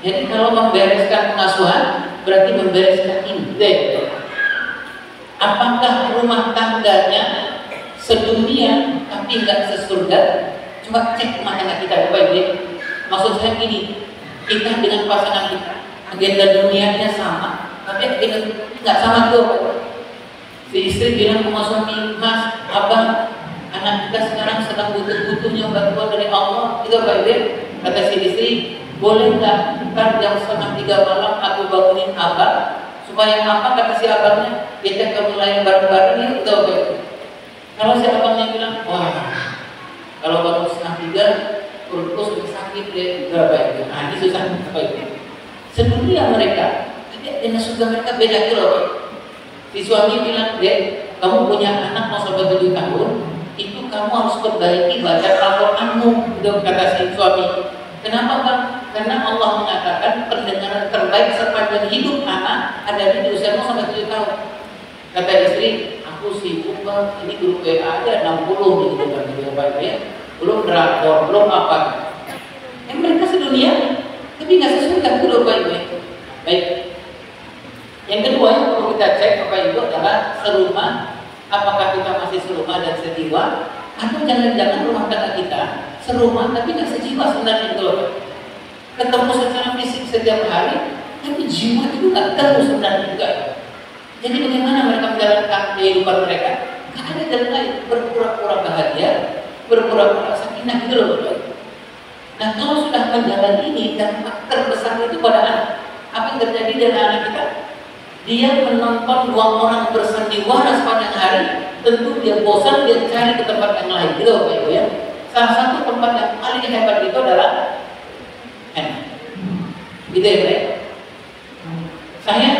Jadi kalau membereskan pengasuhan berarti membereskan indek. Apakah rumah tangganya sedunia tapi nggak sesurga? Coba cek rumah tangga kita Bapak Ibu. Maksud saya gini, kita dengan pasangan kita agenda dunianya sama, tapi agenda nggak sama tuh. Si istri bilang sama suami, Mas, Abang, anak kita sekarang sedang butuh-butuhnya bantuan dari Allah. Itu Bapak Ibu. Kata si istri, boleh nggak ntar jam 2:30 malam aku bangunin Abang supaya apa? Kata si abangnya, kita mulai bareng-bareng ya. Itu Bapak Ibu. Kalau si abangnya bilang, wah, kalau bangun 2:30 perutku sudah sakit deh, berapa itu? Nah, ini susah apa itu? Sedunia mereka, jadi dengan surga mereka beda gitu loh. Si suami bilang, deh, kamu punya anak mau sampai 7 tahun, itu kamu harus perbaiki baca Al-Quranmu, itu kata si suami. Kenapa Bang? Karena Allah mengatakan pendengaran terbaik sepanjang hidup anak ada di usiamu sampai 7 tahun. Kata istri, aku sibuk Bang, ini grup WA aja 60 gitu kan, gitu Bapak ya. Belum drakor, belum apa. Mereka sedunia, tapi nggak sesuai kan dulu Bapak Ibu. Baik. Yang kedua yang perlu kita cek Bapak Ibu adalah serumah. Apakah kita masih serumah dan sejiwa? Atau jangan-jangan rumah tangga kita serumah tapi nggak sejiwa sebenarnya itu loh. Ketemu secara fisik setiap hari, tapi jiwa itu nggak ketemu sebenarnya juga. Jadi bagaimana mereka menjalankan kehidupan mereka? Nggak ada jalan lain, berpura-pura bahagia, berpura-pura sakinah gitu loh Bapak. Nah kalau sudah menjalani ini, dampak terbesar itu pada anak. Apa yang terjadi dengan anak kita? Dia menonton 2 orang bersandiwara sepanjang hari, tentu dia bosan, dia cari ke tempat yang lain gitu Bapak Ibu ya. Salah satu tempat yang paling hebat itu adalah handphone. Gitu ya Bapak. Saya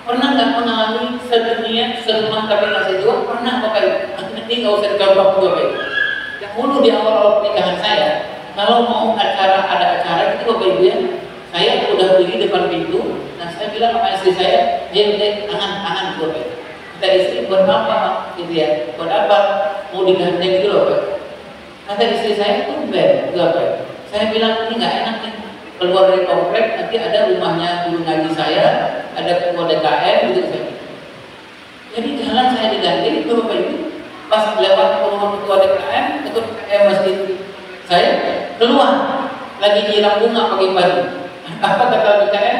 pernah nggak mengalami sedunia serumah tapi nggak sejiwa? Pernah Bapak Ibu. Nanti nggak usah dijawab Bapak Ibu. Yang dulu di awal-awal pernikahan saya, kalau mau ada acara gitu Bapak Ibu ya, saya udah berdiri depan pintu. Nah saya bilang sama istri saya, dia bilang tangan gitu Bapak Ibu. Kata istri, buat apa gitu ya? Buat apa? Mau digandeng gitu loh Bapak Ibu. Kata istri saya, tumben gitu Bapak Ibu. Saya bilang ini nggak enak nih. Keluar dari komplek nanti ada rumahnya guru ngaji saya, ada ketua DKM gitu saya. Jadi jalan saya digandeng itu Bapak Ibu. Pas lewat rumah ketua DKM, ketua DKM masjid saya keluar lagi nyiram bunga pagi-pagi. Apa kata DKM?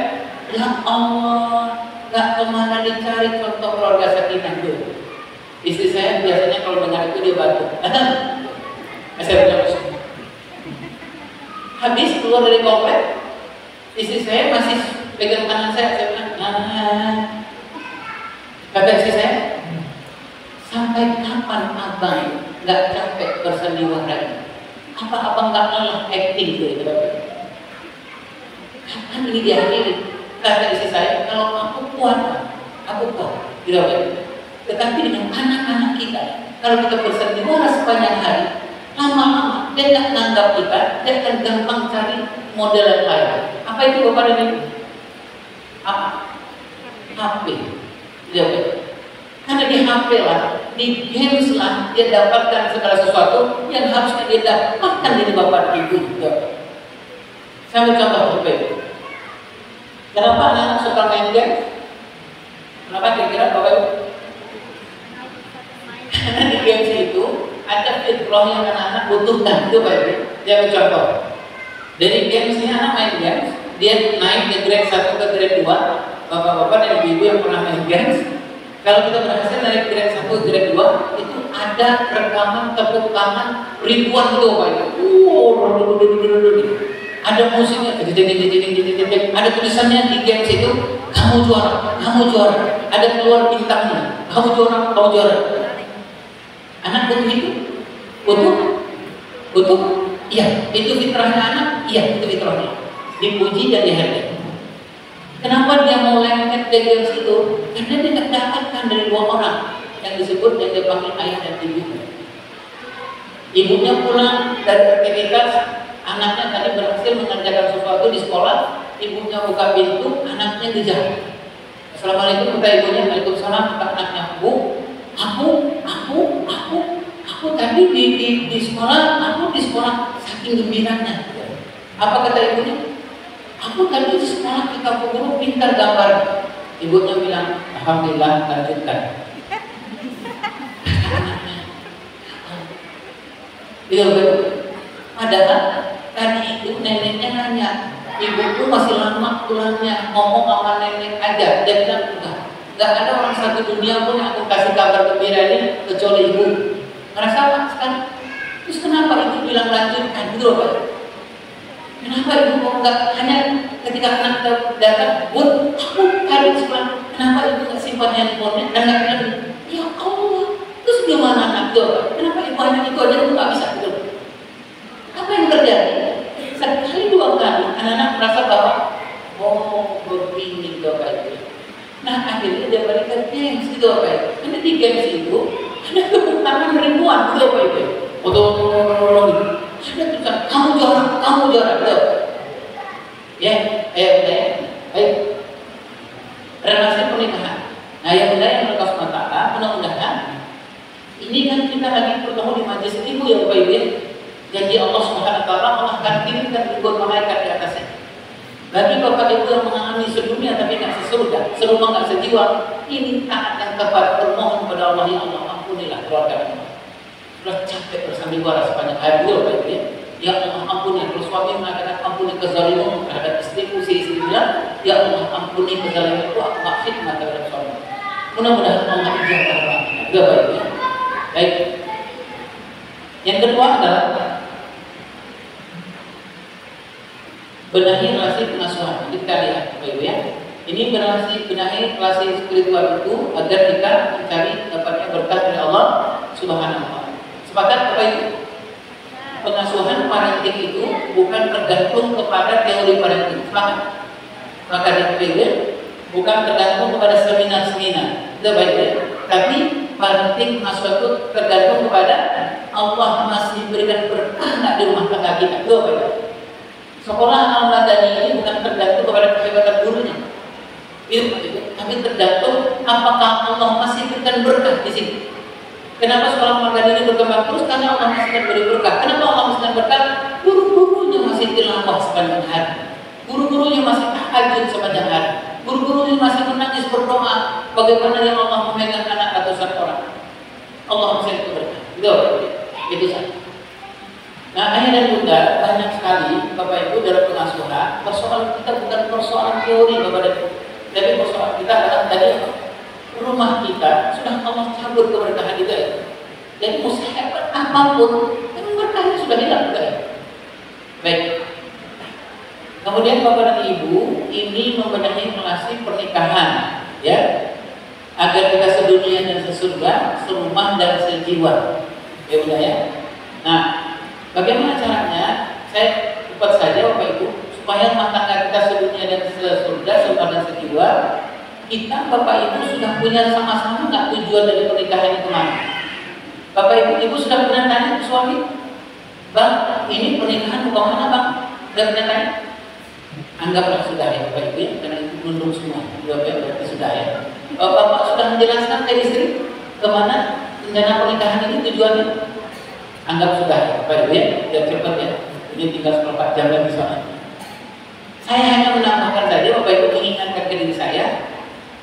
Ya Allah, nggak kemana dicari contoh keluarga sakinah itu. Istri saya biasanya kalau dengar itu dia batuk. Saya bilang Habis keluar dari komplek, istri saya masih pegang tangan saya bilang, kata istri saya, sampai kapan abang nggak capek bersandiwara? Apa abang nggak lelah acting gitu? Kapan ini diakhiri? Kata istri saya, kalau aku kuat, aku kuat. Gitu. Tetapi dengan anak-anak kita, kalau kita bersandiwara sepanjang hari, lama-lama dia nggak nanggap kita, dia akan gampang cari model yang lain. Apa itu Bapak dan Ibu? Apa? HP. Gitu. Karena di HP lah, di games lah, dia dapatkan segala sesuatu yang harusnya dia dapatkan dari Bapak dan Ibu. Gitu. Saya ambil contoh HP. Kenapa anak-anak suka main game? Kenapa kira-kira Bapak Ibu? Karena di games itu ada fitrah yang anak-anak butuhkan. Itu Pak Ibu. Dia ambil contoh. Dari games ini anak main games, dia naik ke grade 1 ke grade 2. Bapak-bapak dan ibu-ibu yang pernah main games, kalau kita berhasil naik grade 1 ke grade 2, itu ada rekaman tepuk tangan ribuan itu Pak Ibu. Ada musiknya, ada tulisannya di games itu, kamu juara, kamu juara. Ada keluar bintangnya, kamu juara, kamu juara. Anak butuh itu? Butuh? Butuh? Iya, itu fitrahnya anak? Iya, itu fitrahnya. Dipuji dan dihargai. Kenapa dia mau lengket ke games itu? Karena dia tidak dapatkan dari dua orang yang disebut yang dipanggil ayah dan ibunya. Ibunya pulang dari aktivitas, anaknya tadi berhasil mengerjakan sesuatu di sekolah, ibunya buka pintu, anaknya ngejar. Assalamualaikum kata ibunya, waalaikumsalam kata anaknya, Bu, aku tadi di sekolah, aku di sekolah saking gembiranya. Apa kata ibunya? Aku tadi di sekolah kita guru pintar gambar. Ibunya bilang, alhamdulillah, lanjutkan. Iya, padahal tadi itu neneknya nanya, ibuku masih lama pulangnya, ngomong sama nenek aja. Dia bilang, enggak ada orang satu dunia pun yang aku kasih kabar gembira ini kecuali ibu. Merasa apa sekarang? Terus kenapa ibu bilang lanjutkan? Gitu loh Pak. Kenapa ibu mau enggak hanya ketika anak datang, Bun, aku tadi sekolah. Kenapa ibu nggak simpan handphonenya dan nggak bilang, ya Allah, terus gimana anak itu? Kenapa ibu hanya itu aja itu nggak bisa gitu? Apa yang terjadi? Sekali dua kali anak-anak merasa bahwa oh begini Bapak itu. Nah akhirnya dia balik ke games gitu Bapak itu. Karena di games itu ada kebutuhan ribuan gitu Bapak itu. Ada tulisan kamu juara gitu. Ya, ayo. Relasi pernikahan. Nah yang mudah-mudahan Allah SWT mudah-mudahan ini kan kita lagi bertemu di majelis ibu ya Bapak Ibu. Janji Allah SWT Allah akan kirimkan ribuan malaikat di atasnya. Bagi Bapak Ibu yang mengalami sedunia tapi nggak sesurga, serumah nggak sejiwa, ini taat yang tepat bermohon kepada Allah, ya Allah ampunilah keluarga kami. Sudah capek bersandiwara sepanjang hari dulu Bapak Ibu ya. Ya Allah ampuni, kalau suami mengatakan ampuni kezaliman terhadap istriku, si istri bilang, ya Allah ampuni kezalimanku, aku nggak fitnah terhadap suami. Mudah-mudahan Allah ijabah kami. Bapak Ibu. Baik. Yang kedua adalah benahi relasi pengasuhan. Jadi kita lihat, Bapak Ibu ya. Ini benahi relasi spiritual itu agar kita mencari dapatnya berkat dari Allah Subhanahu wa taala. Sepakat Bapak Ibu? Pengasuhan parenting itu bukan tergantung kepada teori parenting. Sepakat? Maka Bapak Ibu bukan tergantung kepada seminar-seminar. Itu Bapak Ibu. Tapi parenting pengasuhan itu tergantung kepada Allah masih berikan berkah di rumah tangga kita. Itu Bapak Ibu. Sekolah Al-Madani ini bukan tergantung kepada kehebatan gurunya, tapi tergantung apakah Allah masih berikan berkah di sini. Kenapa sekolah Al-Madani ini berkembang terus? Karena Allah masih beri berkah. Kenapa Allah masih beri berkah? Guru-gurunya masih tilawah sepanjang hari, guru-gurunya masih tahajud sepanjang hari, guru-gurunya masih menangis berdoa. Bagaimana yang Allah memegang anak ratusan orang? Allah masih beri berkah. Itu saja. Nah, ayah dan bunda banyak sekali Bapak Ibu dalam pengasuhan. Persoalan kita bukan persoalan teori Bapak dan Ibu, tapi persoalan kita adalah tadi rumah kita sudah Allah cabut keberkahan kita. Jadi mau sehebat apapun, berkahnya sudah hilang. Baik. Kemudian Bapak dan Ibu ini membenahi relasi pernikahan, ya, agar kita sedunia dan sesurga, serumah dan sejiwa, ya Bunda ya. Nah, bagaimana caranya? Saya cepat saja Bapak Ibu, supaya rumah tangga kita sedunia dan sesurga, serumah dan sejiwa, kita Bapak Ibu sudah punya sama-sama nggak tujuan dari pernikahan itu mana? Bapak Ibu sudah pernah tanya ke suami, Bang, ini pernikahan mau kemana Bang? Sudah pernah tanya? Anggaplah sudah ya Bapak Ibu, karena itu nunduk semua, berarti sudah ya. Bapak sudah menjelaskan ke istri kemana rencana pernikahan ini tujuannya? Anggap sudah ya Bapak Ibu ya, biar cepat ya. Ini tinggal 4 jam lagi soalnya. Saya hanya menambahkan saja Bapak Ibu, mengingatkan ke diri saya,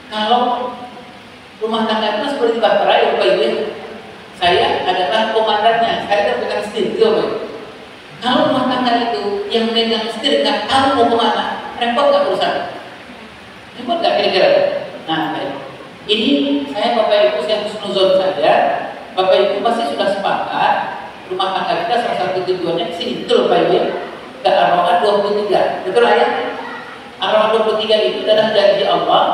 kalau rumah tangga itu seperti bahtera ya Bapak Ibu, saya adalah komandannya, saya bukan setir, gitu Bapak Ibu. Kalau rumah tangga itu yang memegang setir nggak tahu mau kemana, repot nggak urusan? Repot nggak kira-kira? Nah, baik. Ini saya Bapak Ibu, saya husnuzon saja. Bapak Ibu pasti sudah sepakat rumah tangga kita salah satu tujuannya ke sini, betul Bapak Ibu? Ke Ar-Ra'd 23, betul ya? Ar-Ra'd 23 itu adalah janji Allah.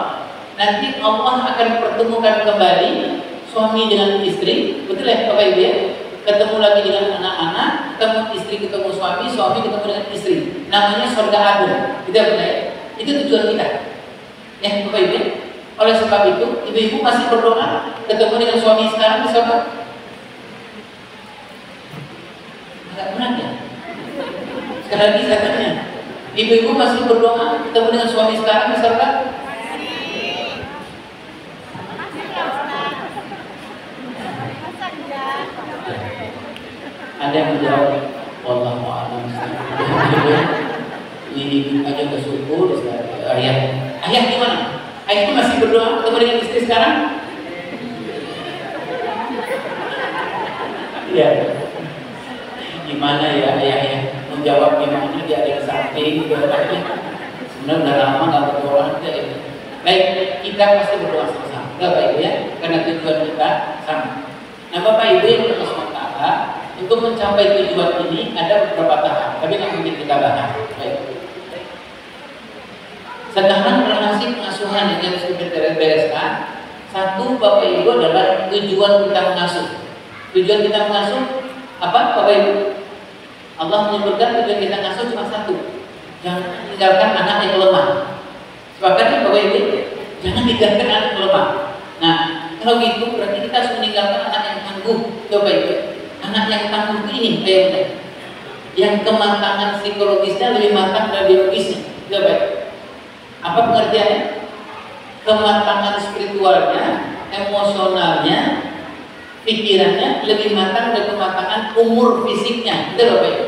Nanti Allah akan pertemukan kembali suami dengan istri, betul ya Bapak Ibu ya? Ketemu lagi dengan anak-anak, ketemu istri, ketemu suami, suami ketemu dengan istri. Namanya surga adil. Gitu ya benar? Itu tujuan kita. Ya Bapak Ibu. Oleh sebab itu, ibu-ibu masih berdoa ketemu dengan suami sekarang di surga. Agak berat ya. Sekali lagi saya tanya, ibu-ibu masih berdoa ketemu dengan suami sekarang di surga? Ada yang menjawab, wallahu a'lam. Ini aja bersyukur. Ayah gimana? Ayah itu masih berdoa ketemu dengan istri sekarang? Iya. Gimana ya ayah ya? Menjawab gimana? Dia ada yang samping. Sebenarnya udah lama nggak berdoa. Baik, kita pasti berdoa sama-sama. Bapak Ibu ya, karena tujuan kita sama. Nah Bapak Ibu yang berkesempatan untuk mencapai tujuan ini ada beberapa tahap, tapi nggak mungkin kita bahas. Baik. Sedangkan relasi pengasuhan yang harus kita bereskan, satu Bapak Ibu adalah tujuan kita mengasuh. Tujuan kita mengasuh apa Bapak Ibu? Allah menyebutkan tujuan kita mengasuh cuma satu, jangan tinggalkan anak yang lemah. Sebabnya Bapak Ibu, jangan tinggalkan anak yang lemah. Nah, kalau gitu berarti kita harus meninggalkan anak yang tangguh, Bapak Ibu. Anak yang tangguh ini yang kematangan psikologisnya lebih matang dari biologisnya, Bapak Ibu. Apa pengertiannya? Kematangan spiritualnya, emosionalnya, pikirannya lebih matang dari kematangan umur fisiknya, gitu Bapak Ibu.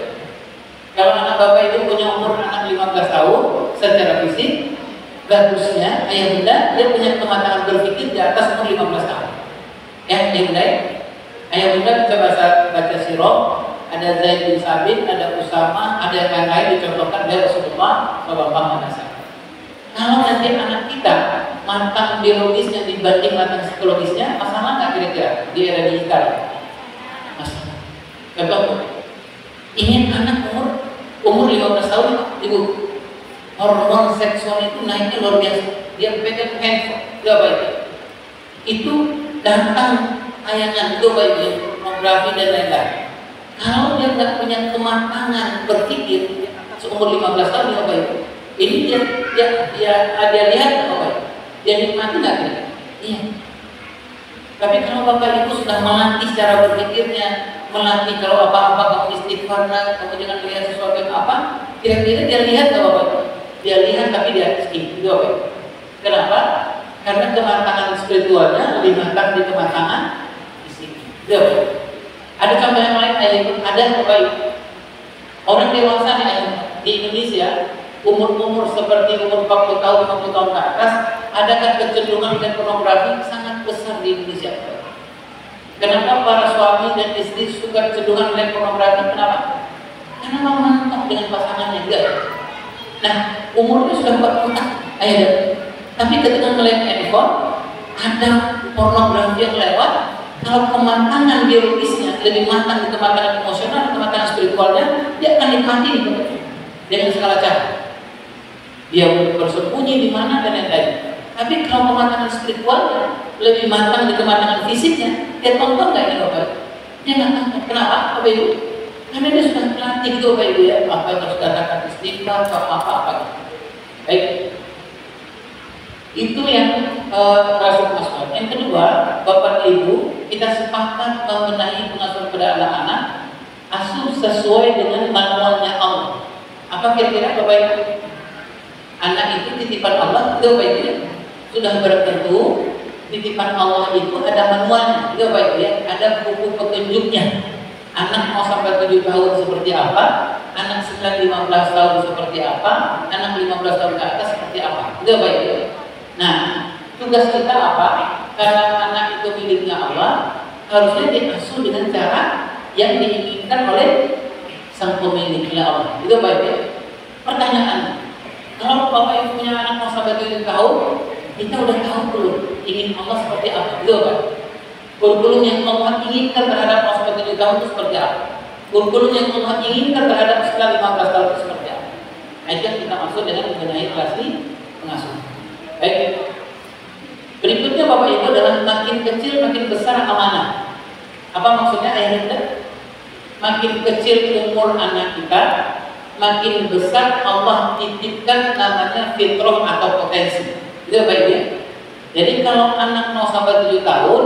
Kalau anak Bapak Ibu punya umur anak 15 tahun secara fisik, bagusnya ayah bunda dia punya kematangan berpikir di atas umur 15 tahun. Ya, ayah bunda. Ayah bunda bisa baca sirah, ada Zaid bin Sabit, ada Usama, ada yang lain dicontohkan dari Rasulullah SAW. Kalau nanti anak kita matang biologisnya dibanding matang psikologisnya, masalah nggak kira-kira di era digital? Masalah. Contoh, ingin anak umur 15 tahun, ibu, hormon seksual itu naiknya luar biasa. Dia pegang handphone, dia baik. Itu datang tayangan itu baik, pornografi dan lain-lain. Kalau dia nggak punya kematangan berpikir seumur 15 tahun, dia baik. Ini dia lihat apa? Dia nikmati nggak? Iya. Tapi kalau Bapak Ibu sudah melatih cara berpikirnya, melatih kalau apa-apa kamu istighfar, kamu jangan lihat sesuatu yang apa, kira-kira dia lihat nggak Bapak? Dia lihat tapi dia skip, gitu Bapak. Kenapa? Karena kematangan spiritualnya lebih matang di kematangan fisik. Gitu Bapak. Ada contoh yang lain, ada Bapak Ibu. Orang dewasa di Indonesia umur seperti umur 40 tahun, 50 tahun ke atas, adakah kecenderungan dengan pornografi sangat besar di Indonesia? Kenapa para suami dan istri suka kecenderungan dengan pornografi? Kenapa? Karena mau mentok dengan pasangannya, enggak? Nah, umurnya sudah 40 tahun, tapi ketika melihat handphone, ada pornografi yang lewat. Kalau kematangan biologisnya lebih matang di kematangan emosional, kematangan spiritualnya, dia akan nikmati dengan segala cara. dia bersembunyi di mana dan lain-lain. Tapi kalau kematangan spiritualnya lebih matang di kematangan fisiknya, dia tonton nggak ini Bapak? Dia nggak tonton. Kenapa Bapak Ibu? Karena dia sudah melatih itu Bapak Ibu ya, apa yang harus katakan istighfar, apa-apa. Baik, itu yang rasul masuk. Yang kedua, Bapak Ibu, kita sepakat mengenai pengasuhan pada anak-anak asuh sesuai dengan manualnya Allah. Apa kira-kira Bapak Ibu? Anak itu titipan Allah, itu Bapak Ibu ya? Sudah bertentu titipan Allah itu ada manualnya, itu Bapak Ibu ya? Ada buku petunjuknya. Anak mau sampai 7 tahun seperti apa, anak 9-15 tahun seperti apa, anak 15 tahun ke atas seperti apa, itu Bapak Ibu. Nah, tugas kita apa? Karena anak itu miliknya Allah, harusnya diasuh dengan cara yang diinginkan oleh sang pemiliknya Allah. Itu Bapak Ibu. Pertanyaan, kalau Bapak Ibu punya anak mau sampai 7 tahun, kita udah tahu belum ingin Allah seperti apa? Itu Bapak. Kurikulum yang Allah inginkan terhadap mau sampai 7 tahun itu seperti apa? Kurikulum yang Allah inginkan terhadap setelah 15 tahun itu seperti apa? Nah, itu yang kita maksud dengan mengenai relasi pengasuh. Baik. Berikutnya Bapak Ibu adalah makin kecil makin besar amanah. Apa maksudnya ayat ini? Makin kecil umur anak kita, makin besar Allah titipkan namanya fitrah atau potensi. Itu Bapak Ibu ya. Jadi kalau anak mau sampai 7 tahun,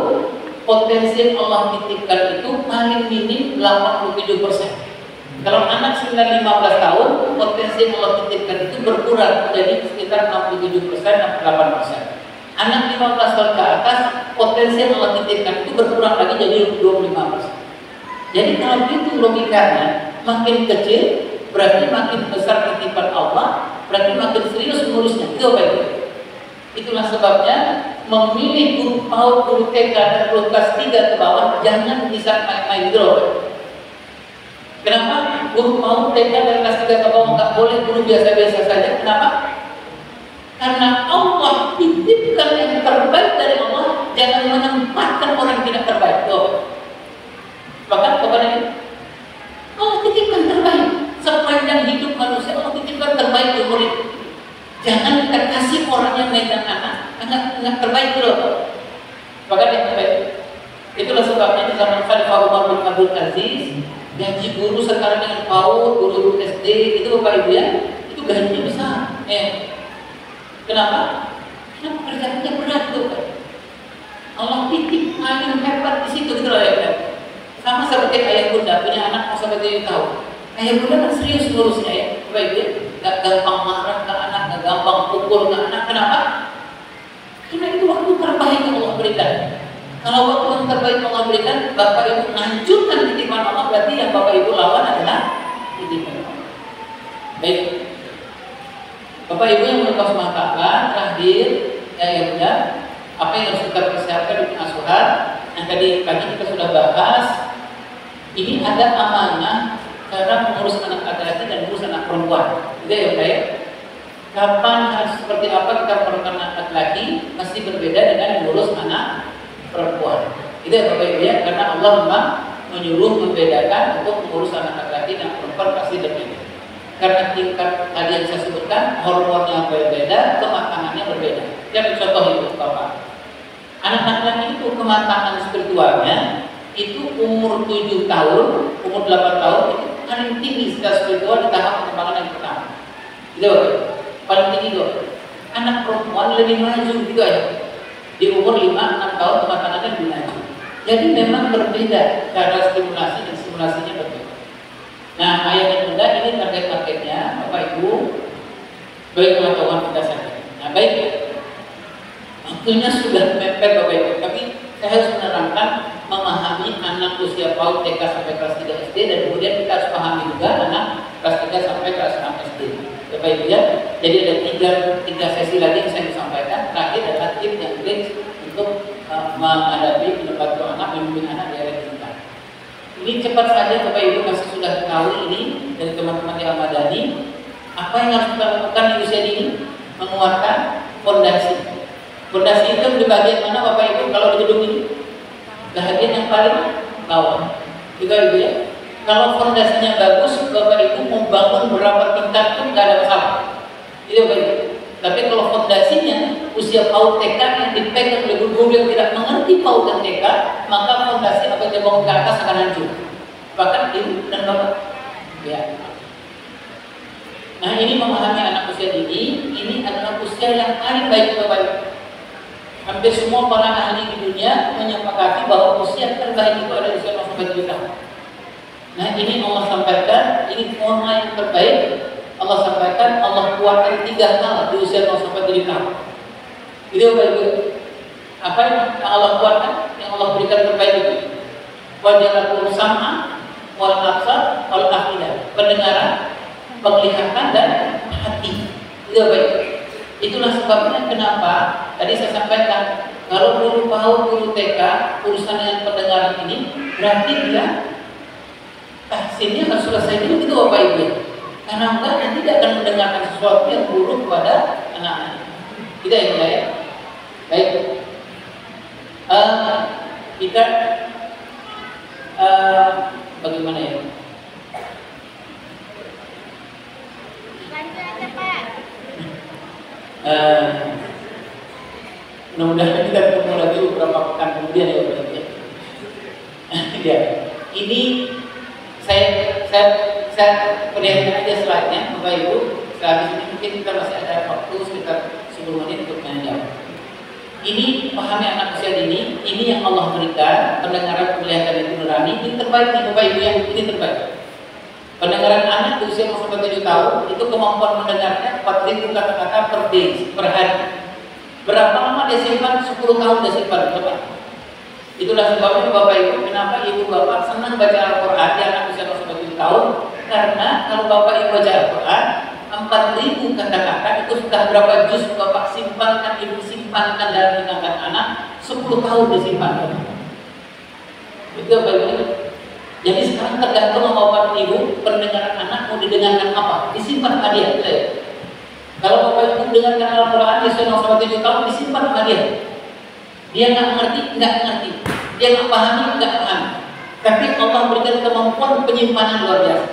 potensi yang Allah titipkan itu paling minim 87%. Kalau anak 9-15 tahun, potensi yang Allah titipkan itu berkurang menjadi sekitar 67%-68%. Anak 15 tahun ke atas, potensi yang Allah titipkan itu berkurang lagi jadi 25%. Jadi kalau itu logikanya, makin kecil berarti makin besar titipan Allah, berarti makin serius ngurusnya. Itu apa itu? Itulah sebabnya memilih guru PAUD, guru TK dan guru kelas 3 ke bawah jangan bisa main-main gitu. Kenapa? Guru PAUD, TK dan kelas 3 ke bawah nggak boleh guru biasa-biasa saja. Kenapa? Karena Allah titipkan yang terbaik dari Allah, jangan menempatkan orang yang tidak terbaik. Bahkan kepada ini, Allah titipkan terbaik sepanjang hidup manusia. Allah titipkan terbaik di murid. Jangan kita kasih orang yang megang anak terbaik dulu. Bahkan yang terbaik. Itulah sebabnya di zaman Khalifah Umar bin Abdul Aziz, gaji guru sekarang dengan PAUD, guru SD itu Bapak Ibu ya, itu gajinya besar. Kenapa? Karena pekerjaannya berat tuh. Allah titip paling hebat di situ gitu loh ya. Sama seperti ayah bunda punya anak mau sampai 7 tahun. Ayah bunda kan serius ngurusnya ya, Bapak Ibu ya. Gak gampang marah ke anak, gak gampang pukul ke anak. Kenapa? Karena itu waktu terbaik yang Allah berikan. Kalau waktu yang terbaik Allah berikan, Bapak Ibu menghancurkan titipan Allah, berarti yang Bapak Ibu lawan adalah titipan Allah. Baik, Bapak Ibu yang berkesempatan terakhir, ya bunda, apa yang harus kita persiapkan di pengasuhan? Yang tadi pagi kita sudah bahas, ini ada amanah cara mengurus anak laki-laki dan mengurus anak perempuan. Gitu ya bunda ya. Kapan harus seperti apa kita memerlukan anak laki-laki, mesti berbeda dengan mengurus anak perempuan. Itu ya Bapak Ibu ya, karena Allah memang menyuruh membedakan untuk mengurus anak laki-laki dan perempuan pasti berbeda. Karena tingkat tadi yang saya sebutkan, hormonnya berbeda, kematangannya berbeda. Jadi contoh itu Bapak. Anak laki-laki itu kematangan spiritualnya itu umur 7 tahun, umur 8 tahun itu paling tinggi secara spiritual di tahap pengembangan yang pertama. Itu paling tinggi itu. Anak perempuan lebih maju juga ya. Di umur 5-6 tahun kematangannya lebih maju. Jadi memang berbeda cara stimulasi dan stimulasinya berbeda. Nah, ayat yang bunda ini target-targetnya Bapak Ibu baik pengetahuan kita saja. Nah, baik waktunya sudah mepet Bapak Ibu, tapi saya harus menerangkan memahami anak usia PAUD TK sampai kelas 3 SD dan kemudian kita harus pahami juga anak kelas 3 sampai kelas 6 SD. Bapak Ibu ya, jadi ada tiga sesi lagi yang saya sampaikan. Terakhir adalah tips dan trik untuk menghadapi membantu anak, membimbing anak di area kita. Ini cepat saja Bapak Ibu masih sudah tahu ini dari teman-teman di Al-Madani. Apa yang harus kita lakukan di usia ini? Menguatkan fondasi. Fondasi itu di bagian mana Bapak Ibu kalau di gedung ini? Bagian yang paling bawah. Juga Ibu ya. Kalau fondasinya bagus, Bapak Ibu membangun berapa tingkat pun nggak ada masalah. Itu Bapak Ibu. Tapi kalau fondasinya usia PAUD TK yang dipegang oleh guru yang tidak mengerti PAUD dan TK, maka fondasi apa yang dia bangun ke atas akan hancur. Bahkan ibu dan bapak. Ya. Nah, ini memahami anak usia ini adalah usia yang paling baik Bapak. Hampir semua para ahli di dunia menyepakati bahwa usia terbaik itu adalah usia 0-7 tahun. Nah, ini Allah sampaikan, ini forma yang terbaik. Allah sampaikan, Allah kuatkan 3 hal di usia 0-7 tahun. Itu Bapak Ibu. Apa yang Allah kuatkan, yang Allah berikan terbaik itu? Wajalakum sam'a wal absar wal afidah. Pendengaran, penglihatan dan hati. Itu baik. Itulah sebabnya kenapa tadi saya sampaikan kalau guru PAUD, guru TK urusan dengan pendengaran ini berarti dia tahsinnya harus selesai dulu gitu Bapak Ibu. Karena enggak nanti tidak akan mendengarkan sesuatu yang buruk kepada anak-anak. Tidak ya. Baik. Kita bagaimana ya? Mudah-mudahan kita ketemu lagi beberapa pekan kemudian ya Bapak ya. Ya, ini saya perlihatkan aja slide-nya Bapak Ibu. Sehabis ini mungkin kita masih ada waktu sekitar 10 menit untuk menjawab. Ini pahami anak usia dini, ini yang Allah berikan pendengaran penglihatan yang nurani, ini terbaik nih Bapak Ibu yang ini terbaik. Pendengaran anak di usia 0-7 tahun itu kemampuan mendengarnya 4.000 kata-kata per hari. Berapa lama dia simpan? 10 tahun dia simpan, Bapak. Itulah sebabnya Bapak Ibu, kenapa Ibu Bapak senang baca Al-Quran di anak usia 0-7 tahun? Karena kalau Bapak Ibu baca Al-Quran 4.000 kata-kata itu sudah berapa juz Bapak simpankan, Ibu simpankan dalam ingatan anak 10 tahun disimpan. Itu Bapak Ibu. Jadi sekarang tergantung sama Bapak Ibu pendengaran anak mau didengarkan apa, disimpan sama dia. Kalau Bapak Ibu dengarkan Al-Quran di usia 0-7 tahun disimpan sama dia. Dia nggak ngerti. Dia nggak pahami. Tapi Allah berikan kemampuan penyimpanan luar biasa.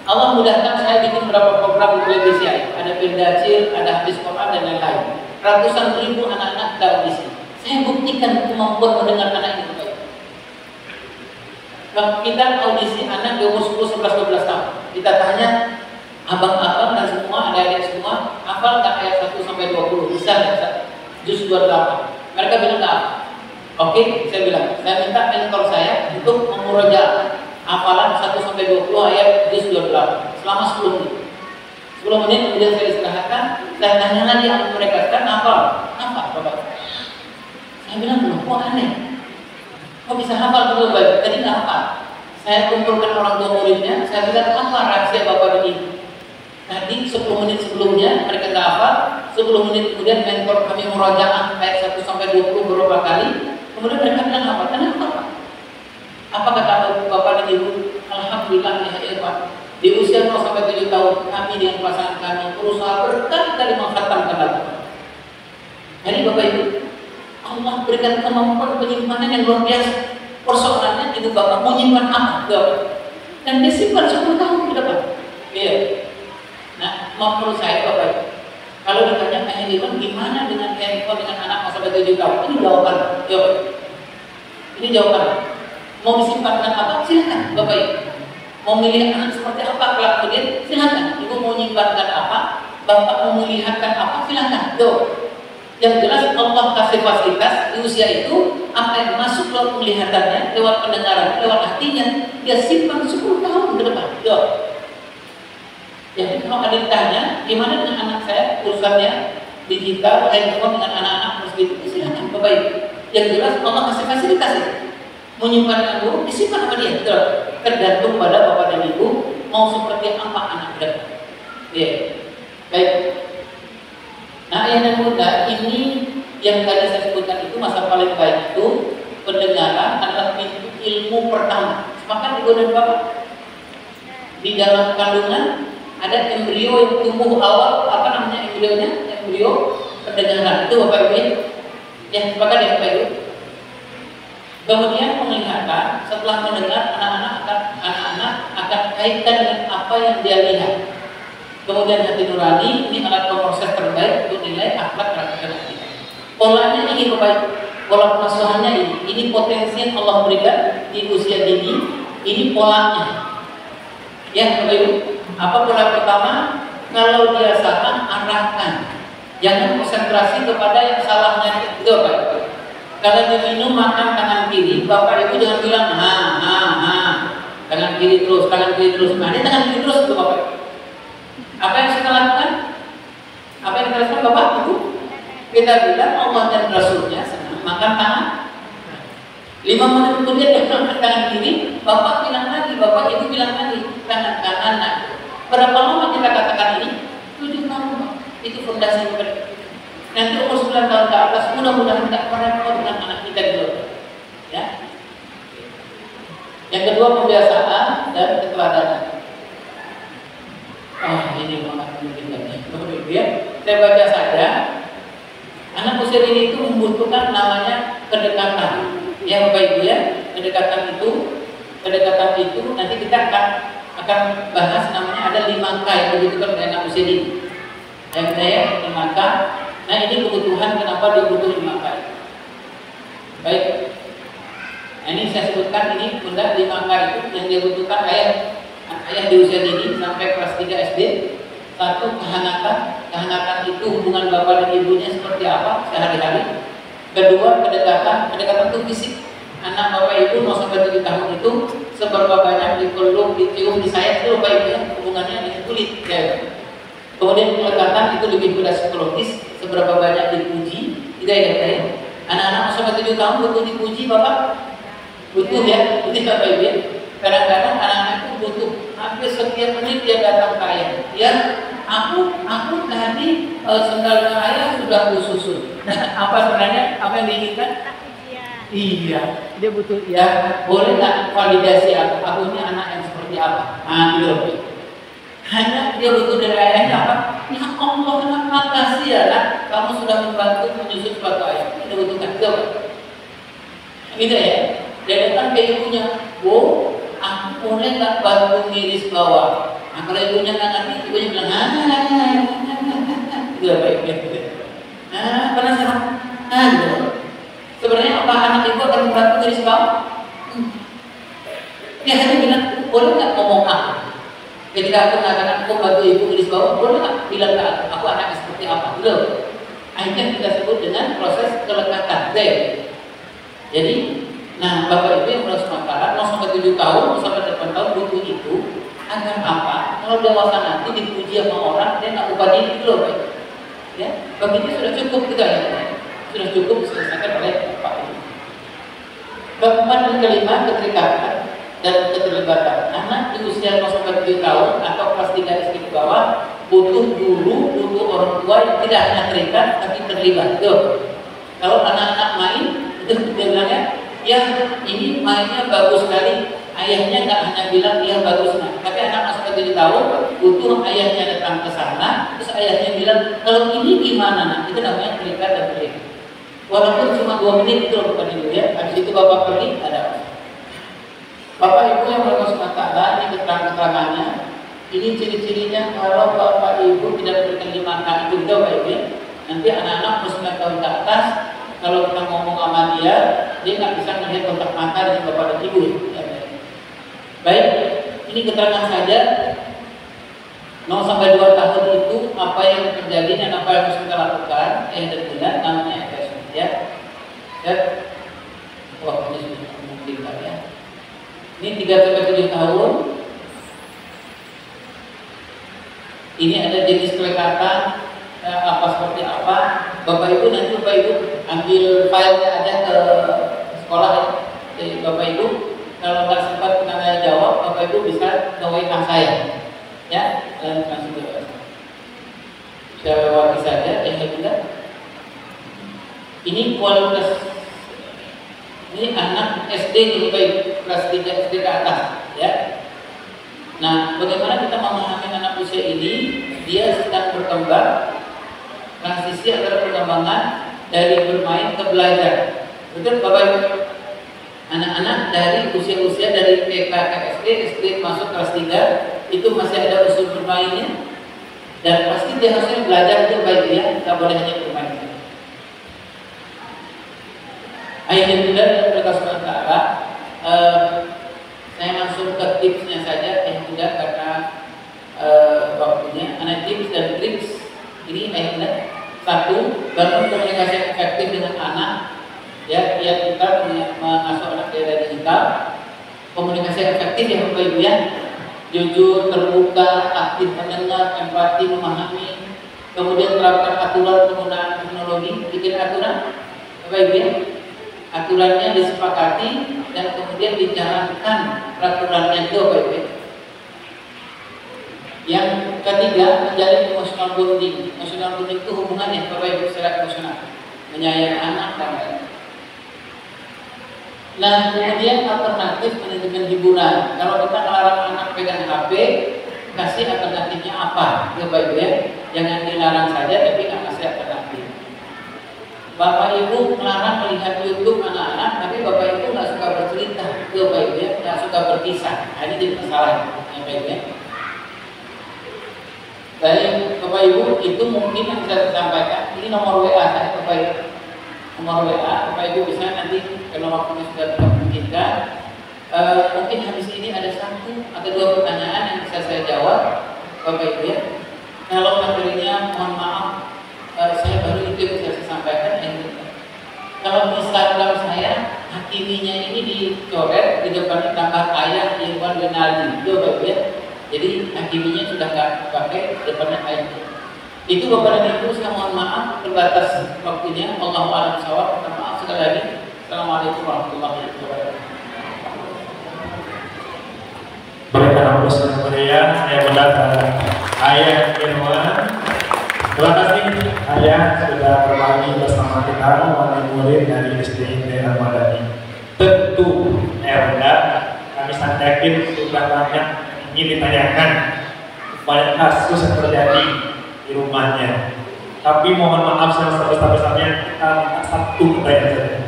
Allah mudahkan saya bikin beberapa program di televisi, ada Bendacil, ada Hadis Quran dan lain-lain. Ratusan ribu anak-anak ada audisi. Saya buktikan kemampuan mendengar anak itu baik. Kalau kita audisi anak di umur 10, 11, 12 tahun, kita tanya abang-abang dan semua, adik-adik semua, hafal nggak ayat 1-20? Bisa nggak? Juz 28. Mereka bilang nggak. Oke, saya bilang, saya minta mentor saya untuk memurojaah hafalan 1-20 ayat juz 28 selama 10 menit. 10 menit kemudian saya istirahatkan, saya tanya lagi sama mereka, kan hafal? Bapak? Saya bilang, kok aneh? Kok bisa hafal betul baik? Tadi nggak hafal. Saya kumpulkan orang tua muridnya, saya bilang, apa rahasia Bapak ini? Tadi 10 menit sebelumnya mereka nggak hafal, 10 menit kemudian mentor kami murojaah ayat 1-20 beberapa kali, kemudian mereka bilang apa? Kenapa Pak? Apa kata Bapak dan Ibu? Alhamdulillah ya Pak. Di usia 0-7 tahun kami dengan pasangan kami berusaha berkali-kali mengkhatamkan Al-Quran. Jadi Bapak Ibu, Allah berikan kemampuan penyimpanan yang luar biasa. Persoalannya Ibu Bapak mau nyimpan apa? Dan disimpan 10 tahun ke depan. Iya. Nah, menurut saya Bapak Ibu, kalau ditanya handphone gimana dengan handphone dengan anak 0-7 tahun? Ini jawaban. Ini jawaban. Mau disimpankan apa? Silakan Bapak Ibu. Mau milih anak seperti apa kelak kemudian? Silakan. Ibu mau menyimpankan apa? Bapak mau melihatkan apa? Silakan. Yang jelas Allah kasih fasilitas di usia itu apa yang masuk lewat penglihatannya, lewat pendengaran, lewat hatinya, dia simpan 10 tahun ke depan. Jadi kalau ada ditanya, gimana dengan anak saya urusannya digital, handphone dengan anak-anak seperti itu? Silakan Bapak Ibu. Yang jelas Allah kasih fasilitas itu. Menyimpan ilmu disimpan sama dia, betul. Tergantung pada Bapak dan Ibu mau seperti apa anak kita. Ya, baik. Nah, yang muda ini yang tadi saya sebutkan itu masa paling baik itu pendengaran adalah pintu ilmu pertama. Sepakat Ibu dan Bapak? Di dalam kandungan ada embrio yang tumbuh awal, apa namanya embrionya? Embrio pendengaran. Itu Bapak Ibu. Yang sepakat ya Bapak Ibu? Kemudian penglihatan, setelah mendengar anak-anak akan kaitkan dengan apa yang dia lihat. Kemudian hati nurani, ini alat pemroses terbaik untuk nilai akhlak karakter hati. Polanya ini baik, pola pengasuhannya ini potensi yang Allah berikan di usia dini, ini polanya. Ya, Bapak Ibu, apa pola pertama? Kalau dia salah, arahkan. Jangan konsentrasi kepada yang salahnya itu, Bapak. Kalau dia minum makan tangan kiri, Bapak Ibu jangan bilang tangan kiri terus, tangan kiri terus. Nah, ini tangan kiri terus itu, Bapak. Apa yang kita lakukan? Apa yang kita lakukan, Bapak Ibu? Kita bilang Allah dan Rasulnya senang makan tangan. 5 menit kemudian dia makan tangan kiri, Bapak bilang lagi, Bapak Ibu bilang lagi tangan kanan. Nah, berapa lama kita katakan ini? 7 tahun. Itu fondasi yang berbeda. Nanti umur 9 tahun ke atas, mudah-mudahan tidak merepot dengan anak kita dulu. Ya. Yang kedua, pembiasaan dan keteladanan. Ini banget mungkin ya. Saya baca saja. Anak usia ini itu membutuhkan namanya kedekatan. Ya, Bapak Ibu ya, kedekatan itu nanti kita akan bahas namanya ada 5K yang dibutuhkan oleh anak usia ini. Yang saya 5K. Nah, ini kebutuhan kenapa dibutuhkan 5K. Baik. Nah, ini saya sebutkan ini benda 5K itu yang dibutuhkan ayah di usia dini sampai kelas 3 SD. 1, kehangatan itu hubungan bapak dan ibunya seperti apa sehari-hari. Kedua, kedekatan itu fisik. Anak bapak ibu mau sampai 7 tahun itu seberapa banyak dipeluk, dicium, disayang itu bapak ibu ya, hubungannya dengan kulit. Ya. Kemudian kedekatan itu lebih pada psikologis, seberapa banyak dipuji. Tidak ya. Anak-anak mau sampai 7 tahun butuh dipuji bapak, butuh ya, butuh bapak ibu ya. Kadang-kadang anak-anak itu butuh hampir setiap menit dia datang ke ayah. Ya, aku tadi sendalnya ayah sudah kususun. Apa sebenarnya? Apa yang diinginkan? Iya, dia butuh ya. Boleh nggak validasi aku ini anak yang seperti apa? Gitu. Hanya dia butuh dari ayahnya apa? Ya Allah, kenapa kasih ya nak? Kamu sudah membantu menyusun sepatu ayah. Dia butuhkan gitu. Gitu ya. Dia datang ke ibunya, Bu, aku boleh nggak bantu ngiris bawah? Nah, kalau ibunya nggak ngerti, ibunya bilang, gitu baik-baik. Penasaran? Gitu. Sebenarnya apa anak ibu akan membantu ngiris bawah? Dia hanya bilang, boleh nggak ngomong aku? Ketika aku mengatakan aku bantu ibu ngiris bawah, boleh nggak bilang ke aku anaknya seperti apa? Gitu. Akhirnya kita sebut dengan proses kelekatan. Jadi, nah, Bapak Ibu yang harus makanan, mau sampai 7 tahun, mau sampai 8 tahun butuh itu agar apa? Kalau dewasa nanti dipuji sama orang, dia nggak lupa diri dulu, Pak. Ya, begitu sudah cukup kita ya, sudah cukup diselesaikan oleh Bapak Ibu. Bab 4 dan kelima, keterikatan dan keterlibatan. Anak di usia 0 sampai 7 tahun atau kelas 3 SD ke bawah butuh guru, butuh orang tua yang tidak hanya terikat tapi terlibat. Tuh. Kalau anak-anak main, itu dia bilangnya, ya ini mainnya bagus sekali. Ayahnya nggak hanya bilang iya bagus nah, tapi anak masuk ke 7 tahun butuh ayahnya datang ke sana, terus ayahnya bilang kalau ini gimana nah, itu namanya terikat dan terikat. Walaupun cuma 2 menit itu bukan itu ya. Habis itu bapak pergi ada. Bapak ibu yang bermasuk ini keterangan-keterangannya. Ini ciri-cirinya kalau bapak ibu tidak berikan 5K itu bapak ibu ya. Nanti anak-anak umur 9 tahun ke atas, kalau kita ngomong sama dia nggak bisa melihat kontak mata dengan bapak dan ibu. Ya. Baik, ini keterangan saja. 0 sampai 2 tahun itu apa yang terjadi dan apa yang harus kita lakukan dan bulan namanya FSU ya. Ya. Wah, ini sudah mungkin ya. Ini 3 sampai 7 tahun. Ini ada jenis kelekatan apa seperti apa. Bapak Ibu nanti Bapak Ibu ambil filenya aja ke sekolah ya. Jadi Bapak Ibu kalau nggak sempat nanya jawab, Bapak Ibu bisa ke WA saya. Ya, dan langsung ke saya lewati saja yang kedua. Ini kualitas ini anak SD nih baik kelas 3 SD ke atas ya. Nah, bagaimana kita memahami anak usia ini? Dia sedang berkembang, transisi antara perkembangan dari bermain ke belajar. Betul Bapak Ibu? Anak-anak dari usia-usia dari TK ke SD, SD masuk kelas 3 itu masih ada unsur bermainnya. Dan pasti dia harusnya belajar itu baik dia, nggak boleh hanya bermain. Ayat yang kedua dari Allah Subhanahu wa Ta'ala, saya langsung ke tipsnya saja yang mudah karena waktunya. Anak tips dan triks ini ayatnya. Satu, bangun komunikasi yang efektif dengan anak. Ya, kita mengasuh anak dari digital. Komunikasi yang efektif ya Bapak Ibu ya. Jujur, terbuka, aktif mendengar, empati, memahami. Kemudian terapkan aturan penggunaan teknologi. Bikin aturan Bapak Ibu ya. Aturannya disepakati dan kemudian dijalankan peraturannya itu Bapak Ibu. Yang ketiga, menjalin emotional bonding. Emotional bonding itu hubungannya Bapak Ibu secara emosional, menyayangi anak dan lain. Nah, kemudian alternatif manajemen hiburan. Kalau kita melarang anak pegang HP, kasih alternatifnya apa? Bapak Ibu ya, jangan dilarang saja tapi nggak kasih alternatif. Bapak Ibu melarang melihat YouTube anak-anak, tapi Bapak Ibu nggak suka bercerita, Bapak Ibu ya, nggak suka berkisah. Nah, ini jadi masalah, Bapak Ibu ya. Baik, Bapak Ibu, itu mungkin yang bisa saya sampaikan. Ini nomor WA saya, Bapak Ibu. Nomor WA, Bapak Ibu bisa nanti kalau waktunya sudah memungkinkan. Mungkin habis ini ada satu atau dua pertanyaan yang bisa saya jawab, Bapak Ibu ya. Kalau materinya, mohon maaf, saya baru itu yang bisa saya sampaikan. Kalau di Instagram saya, hakiminya ini dicoret, di depannya tambah ayat yang bukan Rinaldi, itu Bapak Ibu ya. Jadi hakiminya sudah nggak pakai depannya ayat. Itu Bapak dan Ibu, saya mohon maaf terbatas waktunya. Allahu a'lam bishawab. Minta maaf sekali lagi. Assalamualaikum warahmatullahi wabarakatuh. Berikan aku semuanya yang mendatang ayat firman. Terima kasih ayah sudah berbagi bersama kita murid dari SD Al-Madani. Tentu Erda, kami sangat yakin sudah banyak ingin ditanyakan banyak kasus yang terjadi di rumahnya. Tapi mohon maaf sebesar-besarnya kita minta satu pertanyaan saja.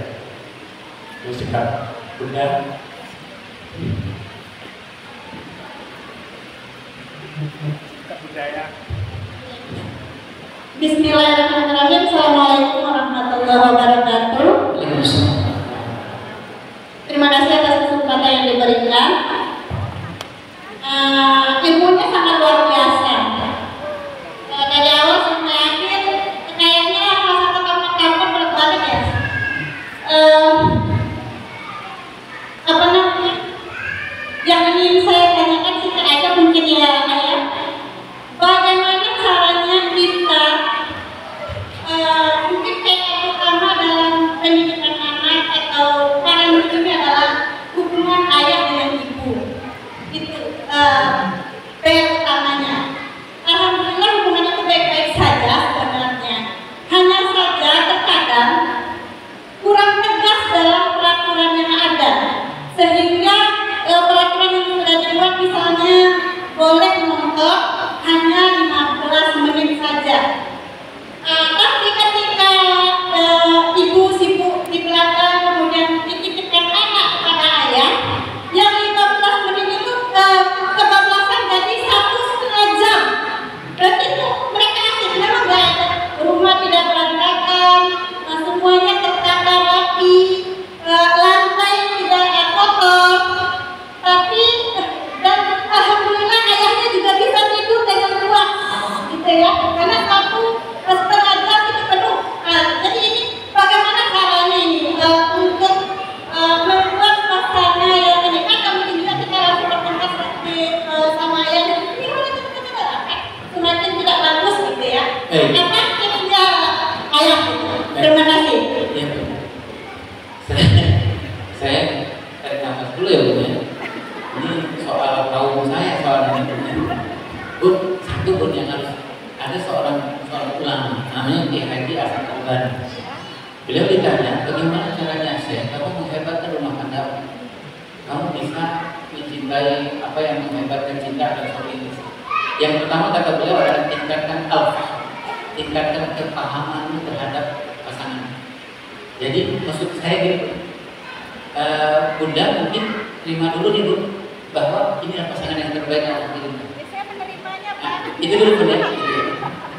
Silakan, Bunda. Bismillahirrahmanirrahim. Assalamualaikum warahmatullahi wabarakatuh. Terima kasih atas kesempatan yang diberikan. Ilmunya sangat luar biasa. Dari awal sampai akhir kayaknya rasa kapan berat banget ya. Apa namanya? Yang ingin saya tanyakan singkat aja mungkin ya ayah. Bagaimana caranya kita mungkin kayak pertama dalam pendidikan anak atau cara ini adalah hubungan ayah dengan ibu. Itu yang utamanya. Alhamdulillah hubungannya itu baik-baik saja sebenarnya. Hanya saja terkadang kurang tegas dalam peraturan yang ada, sehingga peraturan yang sudah dibuat misalnya boleh menonton hanya 15 menit saja. Tapi ketika ibu sibuk di belakang kemudian dititipkan anak kepada ayah, yang 15 menit itu kebablasan jadi 1,5 jam. Berarti itu mereka asik, memang nggak ada rumah tidak berantakan, semuanya tertata rapi, lantai tidak kotor. Tapi dan alhamdulillah ayahnya juga bisa tidur dengan kuat, gitu ya. Karena 1,5 jam itu penuh. Jadi ini bagaimana caranya ini untuk membuat suasana yang ini kan mungkin juga kita langsung bertengkar sama ayah. Ini semakin tidak bagus gitu ya. Apa tipsnya ayah? Terima kasih. Saya tarik nafas dulu ya Bu ya. Ini soal kaum saya soal ini. Bu, satu pun yang harus ada seorang ulama namanya Kiai Haji Hasan Albani. Beliau ditanya bagaimana caranya kamu menghebatkan rumah tangga, kamu bisa mencintai apa yang menghebatkan cinta dan seperti itu. Yang pertama kata beliau adalah tingkatkan al-faham, tingkatkan kepahaman terhadap pasangan. Jadi maksud saya gitu, Bunda mungkin terima dulu nih Bu bahwa ini adalah pasangan yang terbaik Allah pilih. Saya menerimanya Pak. Itu dulu Bunda.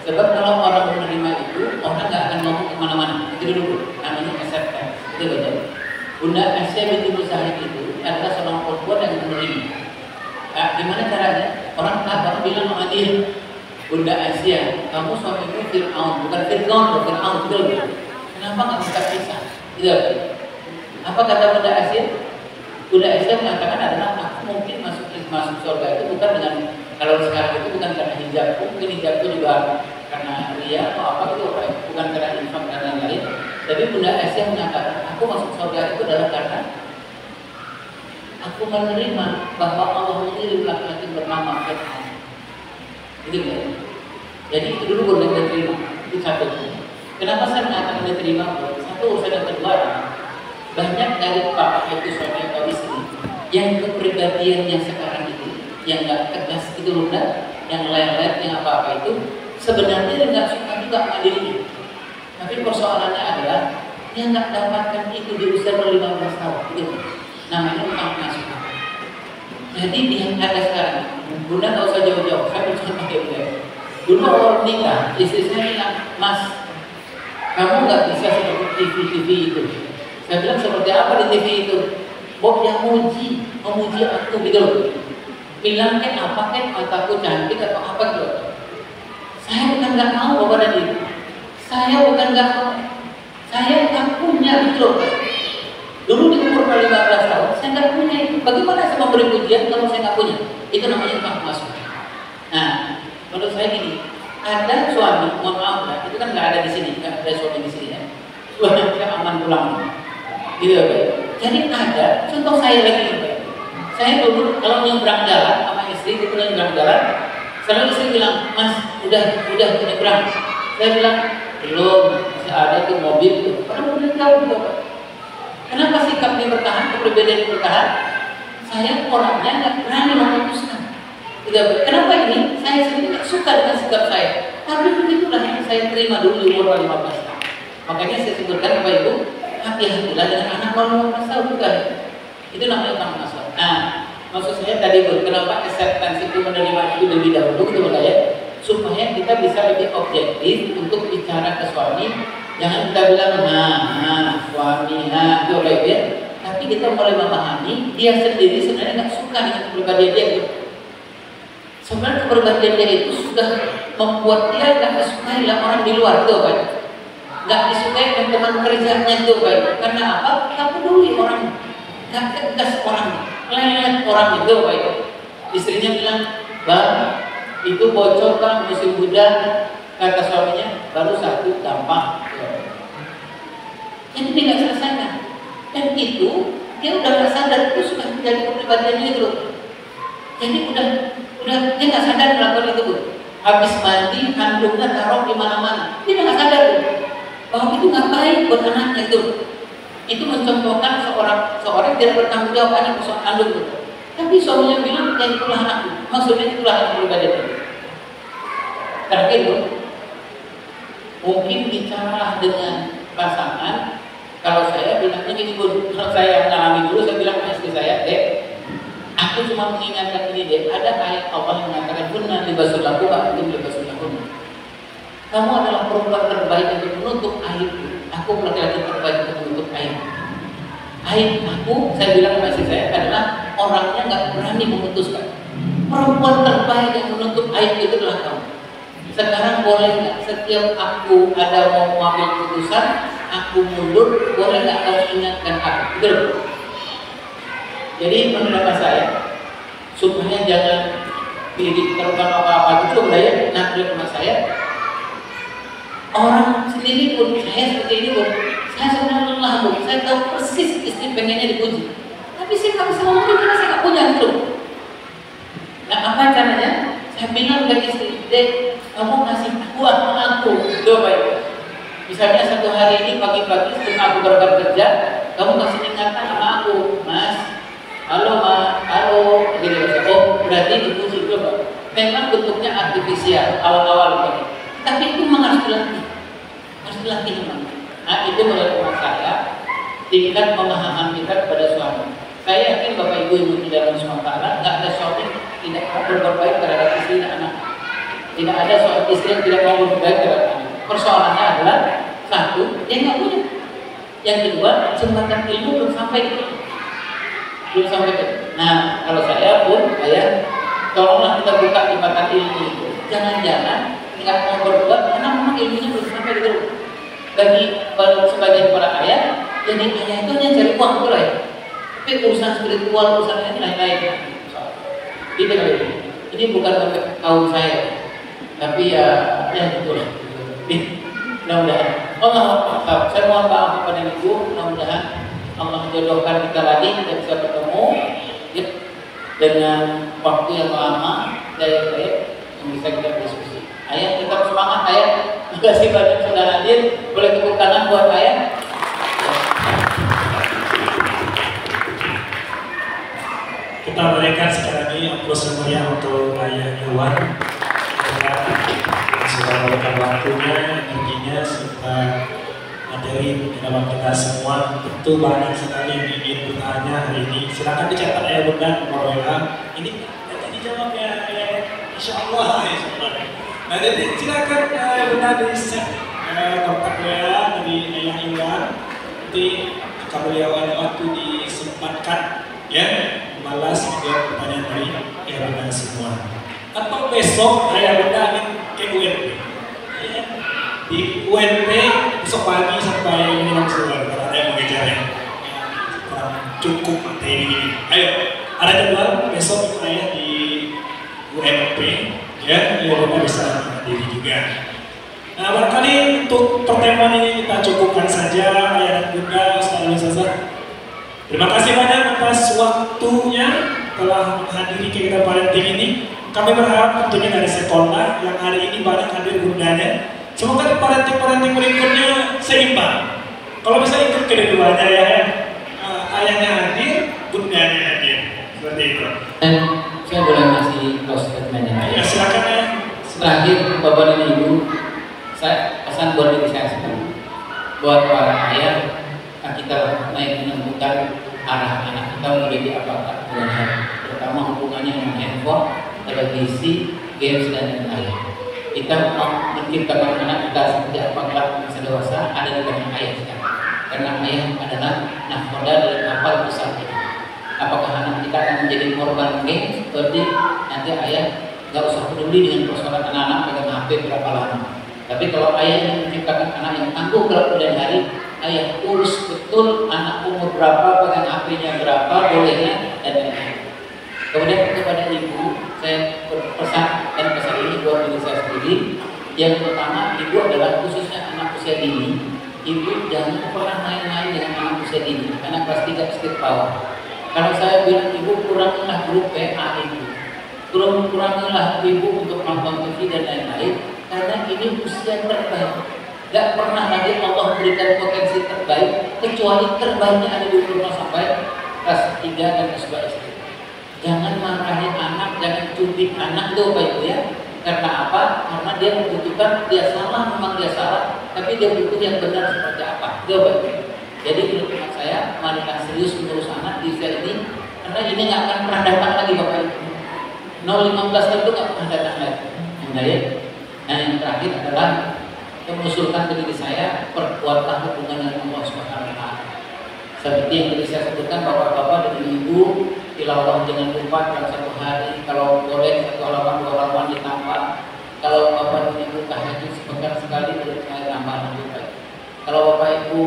Sebab kalau orang menerima itu, orang nggak akan ngomong kemana-mana. Itu dulu, namanya acceptance. Itu betul. Bunda Aisyah binti Muzahid itu adalah seorang perempuan yang menerima. Nah, gimana caranya? Orang bilang sama dia, Bunda Aisyah, kamu suamimu Fir'aun, bukan Fir'aun, Fir'aun betul. Kenapa nggak bisa pisah? Gitu. Apa kata Bunda Aisyah? Bunda Aisyah mengatakan adalah aku mungkin masuk surga itu bukan dengan, kalau sekarang itu bukan karena hijabku, mungkin hijabku juga karena ria atau apa itu, bukan karena infak dan lain-lain. Tapi Bunda Aisyah mengatakan aku masuk surga itu adalah karena aku menerima bahwa Allah mengirim laki-laki bernama Fir'aun. Gitu kan? Jadi itu dulu boleh diterima. Itu satu. Kenapa saya mengatakan diterima? Satu, urusan yang kedua, banyak dari bapak itu suami atau istri yang kepribadiannya sekarang itu, yang nggak tegas itu Bunda, yang lelet, yang apa-apa itu, sebenarnya dia nggak suka juga sama dirinya. Tapi persoalannya adalah dia nggak dapatkan itu di usia 15 tahun. Gitu. Namanya utang nasuh. Jadi dia ada sekarang. Bunda nggak usah jauh-jauh. Saya bercontoh ya. Dulu awal nikah, istri saya bilang, Mas, kamu nggak bisa seperti TV itu. Saya bilang seperti apa di TV itu? Bob yang memuji aku gitu. Bilang kan apa kan mataku cantik atau apa gitu. Saya bukan nggak mau Bapak dan Ibu. Saya bukan nggak mau. Saya nggak punya gitu. Dulu di umur 15 tahun, saya nggak punya itu. Bagaimana saya memberi pujian kalau saya nggak punya? Itu namanya utang masuk. Nah, menurut saya gini, ada suami, mohon maaf ya, itu kan nggak ada di sini, nggak ada suami di sini ya. Suami saya aman pulang. Gitu ya, Pak. Jadi ada, contoh saya lagi ya, Pak. Saya dulu kalau nyebrang jalan sama istri, itu nyebrang jalan, selalu istri bilang, Mas, udah nyebrang. Saya bilang, belum, masih ada tuh mobil tuh. Padahal udah jauh juga, Pak. Kenapa sikapnya bertahan, kepribadiannya bertahan? Saya orangnya nggak berani memutuskan. Kenapa ini? Saya sendiri nggak suka dengan sikap saya. Tapi begitulah yang saya terima dulu di umur 15 tahun. Makanya saya sebutkan Bapak Ibu, hati-hatilah dengan anak 15 tahun juga. Itu namanya utang masuk. Nah, maksud saya tadi Bu, kenapa acceptance itu menerima itu lebih dahulu gitu Bunda ya? Supaya kita bisa lebih objektif untuk bicara ke suami. Jangan kita bilang, suami, itu baik ya. Tapi kita mulai memahami dia sendiri sebenarnya nggak suka dengan kepribadian dia. Gitu. Sebenarnya kepribadian dia itu sudah membuat dia nggak disukai lah orang di luar itu baik. Nggak disukai teman-teman kerjanya itu baik. Karena apa? Nggak peduli orang, nggak tegas orang, lelet orang itu baik. Istrinya bilang, Bang, itu bocor Bang musim hujan. Kata suaminya, baru satu gampang. Jadi dia nggak selesaikan. Dan itu dia udah nggak sadar itu sudah menjadi kepribadiannya itu loh. Jadi udah dia nggak sadar melakukan itu Bu. Habis mandi kandungnya taruh di mana-mana. Dia nggak sadar Bu, bahwa itu nggak baik buat anaknya itu. Itu mencontohkan seorang tidak bertanggung jawab anak soal kandung itu. Tapi suaminya bilang ya itulah anakku. Maksudnya itulah anak kepribadian itu. Terakhir Bu, mungkin bicara dengan pasangan. Kalau saya bilangnya gini Bu, kalau saya mengalami dulu, saya bilang sama istri saya, Dek, aku cuma mengingatkan ini Dek, ada ayat Allah yang mengatakan, Kunna libasul lakum wa antum libasul lakum. Kamu adalah perempuan terbaik untuk menutup aibku. Aku laki-laki terbaik untuk menutup aib. Aib aku, saya bilang sama istri saya, adalah orangnya nggak berani memutuskan. Perempuan terbaik yang menutup aib itu adalah kamu. Sekarang boleh nggak setiap aku ada mau mengambil keputusan, aku mundur, boleh nggak kamu ingatkan aku? Betul. Jadi menurut saya, supaya jangan pilih terutama apa-apa itu budaya. Nah, menurut saya, orang sendiri pun saya seperti ini pun, saya sebenarnya lelah Bu. Saya tahu persis istri pengennya dipuji, tapi saya nggak bisa ngomong karena saya nggak punya itu. Nah, apa caranya? Saya bilang ke istri, Dek, kamu kasih buat aku, coba ya. Misalnya satu hari ini pagi-pagi sebelum aku berangkat kerja, kamu kasih ingatan sama aku, Mas, halo Ma, halo, gitu. Oh, berarti dipuji coba. Memang bentuknya artifisial awal-awal ini, tapi itu memang harus dilatih memang. Nah, itu menurut saya tingkat pemahaman kita kepada suami. Saya yakin Bapak Ibu yang di dalam SWT nggak ada suami tidak berbuat baik terhadap istri dan anak. Tidak ada seorang istri yang tidak mau berbuat baik terhadap anak. Persoalannya adalah satu, dia nggak punya. Yang kedua, jembatan ilmu belum sampai gitu. Belum sampai gitu. Nah, kalau saya pun, ayah, tolonglah kita buka jembatan ilmu itu. Jangan-jangan nggak mau berbuat karena memang ilmunya belum sampai gitu. Bagi sebagian para ayah, jadi ayah itu hanya cari uang betul ya. Tapi urusan spiritual, urusan ini lain-lain. Gitu kali ini. Ini bukan untuk kaum saya, tapi ya betul. Mudah-mudahan Allah, saya mohon maaf kepada ibu. Mudah-mudahan Allah menjodohkan kita lagi, kita bisa bertemu ya, dengan waktu yang lama, baik yang bisa kita diskusi. Ayah tetap semangat ayah. Terima kasih banyak sudah hadir. Boleh tepuk tangan buat ayah. Kita berikan sekali lagi aplaus meriah untuk Ayah Iwan. Sudah memberikan waktunya, energinya, serta materi dalam kita semua. Tentu banyak sekali yang ingin bertanya hari ini. Silakan dicatat Ayah Bunda nomor WA. Ini nanti dijawab ya, Insya Allah. Nah, jadi silakan Ayah Bunda di set kontak WA dari Ayah Iwan. Nanti kalau beliau ada waktu disempatkan, ya, balas menjawab pertanyaan dari Ayah Bunda semua. Atau besok Ayah Bunda akan ke UNP. Ya. Di UNP besok pagi sampai minum keluar kalau ada yang mengejar ya. Kurang cukup materi ini. Ayo, ada jadwal besok saya di UNP, ya, Ayah Bunda bisa hadir juga. Nah, barangkali untuk pertemuan ini kita cukupkan saja Ayah dan Bunda sekalian saja. Terima kasih banyak atas waktunya telah menghadiri kegiatan parenting ini. Kami berharap tentunya dari sekolah yang hari ini banyak hadir bundanya. Semoga di parenting berikutnya seimbang. Kalau bisa ikut kedua-duanya ya, ayahnya hadir, bundanya hadir. Seperti itu. Dan saya boleh ngasih close statement-nya. Ya, silakan ya. Terakhir, Bapak dan Ibu, saya pesan buat diri saya sendiri. Buat para ayah, kita naik menentukan arah anak kita mau jadi apakah terutama hubungannya dengan handphone, televisi, games dan lain-lain. Kita mau menciptakan anak kita seperti apakah masa dewasa ada di tangan ayah sekarang. Karena ayah adalah nahkoda dari kapal besar ini. Apakah anak kita akan menjadi korban games seperti nanti ayah nggak usah peduli dengan persoalan anak-anak pegang HP berapa lama. Tapi kalau ayah ingin menciptakan anak yang tangguh kalau kemudian hari, ayah urus betul anak umur berapa, pegang HP-nya berapa, bolehnya, dan lain-lain. Kemudian kepada ibu, saya berpesan dan pesan ini buat diri saya sendiri. Yang pertama, ibu adalah khususnya anak usia dini. Ibu jangan pernah main-main dengan anak usia dini, anak kelas 3 street power. Kalau saya bilang ibu kurangilah grup PA ibu, kurangilah ibu untuk nonton TV dan lain-lain, karena ini usia terbaik. Gak pernah lagi Allah berikan potensi terbaik kecuali terbaiknya ada di umur sampai kelas 3 dan kelas 2 SD. Jangan marahin anak, jangan cubit anak tuh Pak Ibu ya. Karena apa? Karena dia membutuhkan, dia salah, memang dia salah, tapi dia butuh yang benar seperti apa. Itu Pak Ibu. Jadi menurut saya, marilah serius mengurus anak di usia ini, karena ini nggak akan pernah datang lagi Bapak Ibu. 015 itu nggak pernah datang lagi. Nah yang terakhir adalah mengusulkan ke diri saya, perkuatlah hubungan dengan Allah Subhanahu wa Ta'ala. Seperti yang tadi saya sebutkan, bapak-bapak dan ibu, tilawah jangan lupa dalam satu hari, kalau boleh 1 halaman 2 halaman ditambah. Kalau bapak dan ibu tahajud sepekan sekali, menurut saya tambah lebih baik. Kalau bapak ibu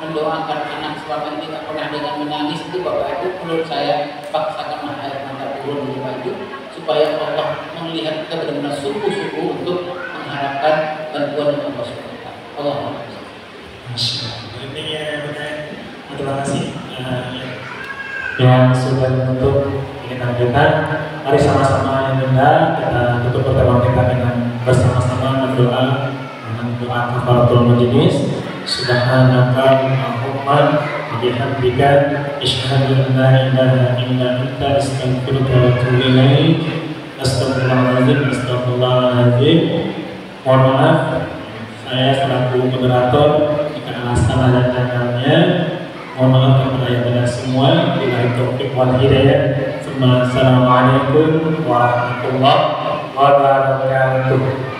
mendoakan anak selama ini tak pernah dengan menangis, itu bapak ibu menurut saya paksakanlah air mata turun di baju supaya Allah melihat kita benar-benar sungguh-sungguh untuk mengharapkan bantuan dari Allah SWT. Allah. Ini ya benar. Terima kasih. Yang sudah menutup ingin lanjutkan, mari sama-sama yang Bunda kita tutup pertemuan kita dengan bersama-sama berdoa dengan doa kafaratul majelis. Subhanaka Allahumma wa bihamdika asyhadu an la ilaha illa anta astaghfiruka wa atubu ilaik. Astagfirullahaladzim. Mohon maaf, saya selaku moderator jika alasan ada channelnya. Mohon maaf kepada yang benar semua. Billahi taufiq wal hidayah. Assalamualaikum warahmatullahi wabarakatuh. wabarakatuh.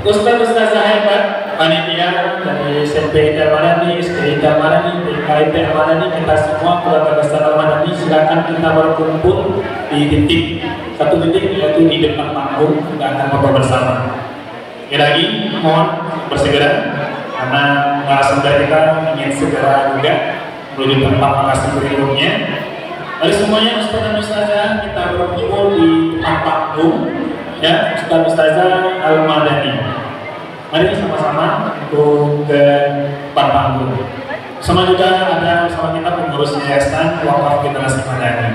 Ustaz-ustazah hebat, panitia dari SMP Al-Madani, SPI Al-Madani, PKIP Al-Madani, kita semua keluarga besar Al-Madani, silakan kita berkumpul di satu titik, yaitu di depan panggung, kita akan foto bersama. Sekali lagi, mohon bersegera karena narasumber kita ingin segera juga menuju tempat makasih berikutnya. Mari semuanya Ustaz dan Ustazah kita berkumpul di depan panggung. Ya, Ustaz Ustazah Al-Madani. Mari sama-sama untuk ke depan panggung. Sama juga ada bersama kita pengurus Yayasan Wakaf Generasi Madani.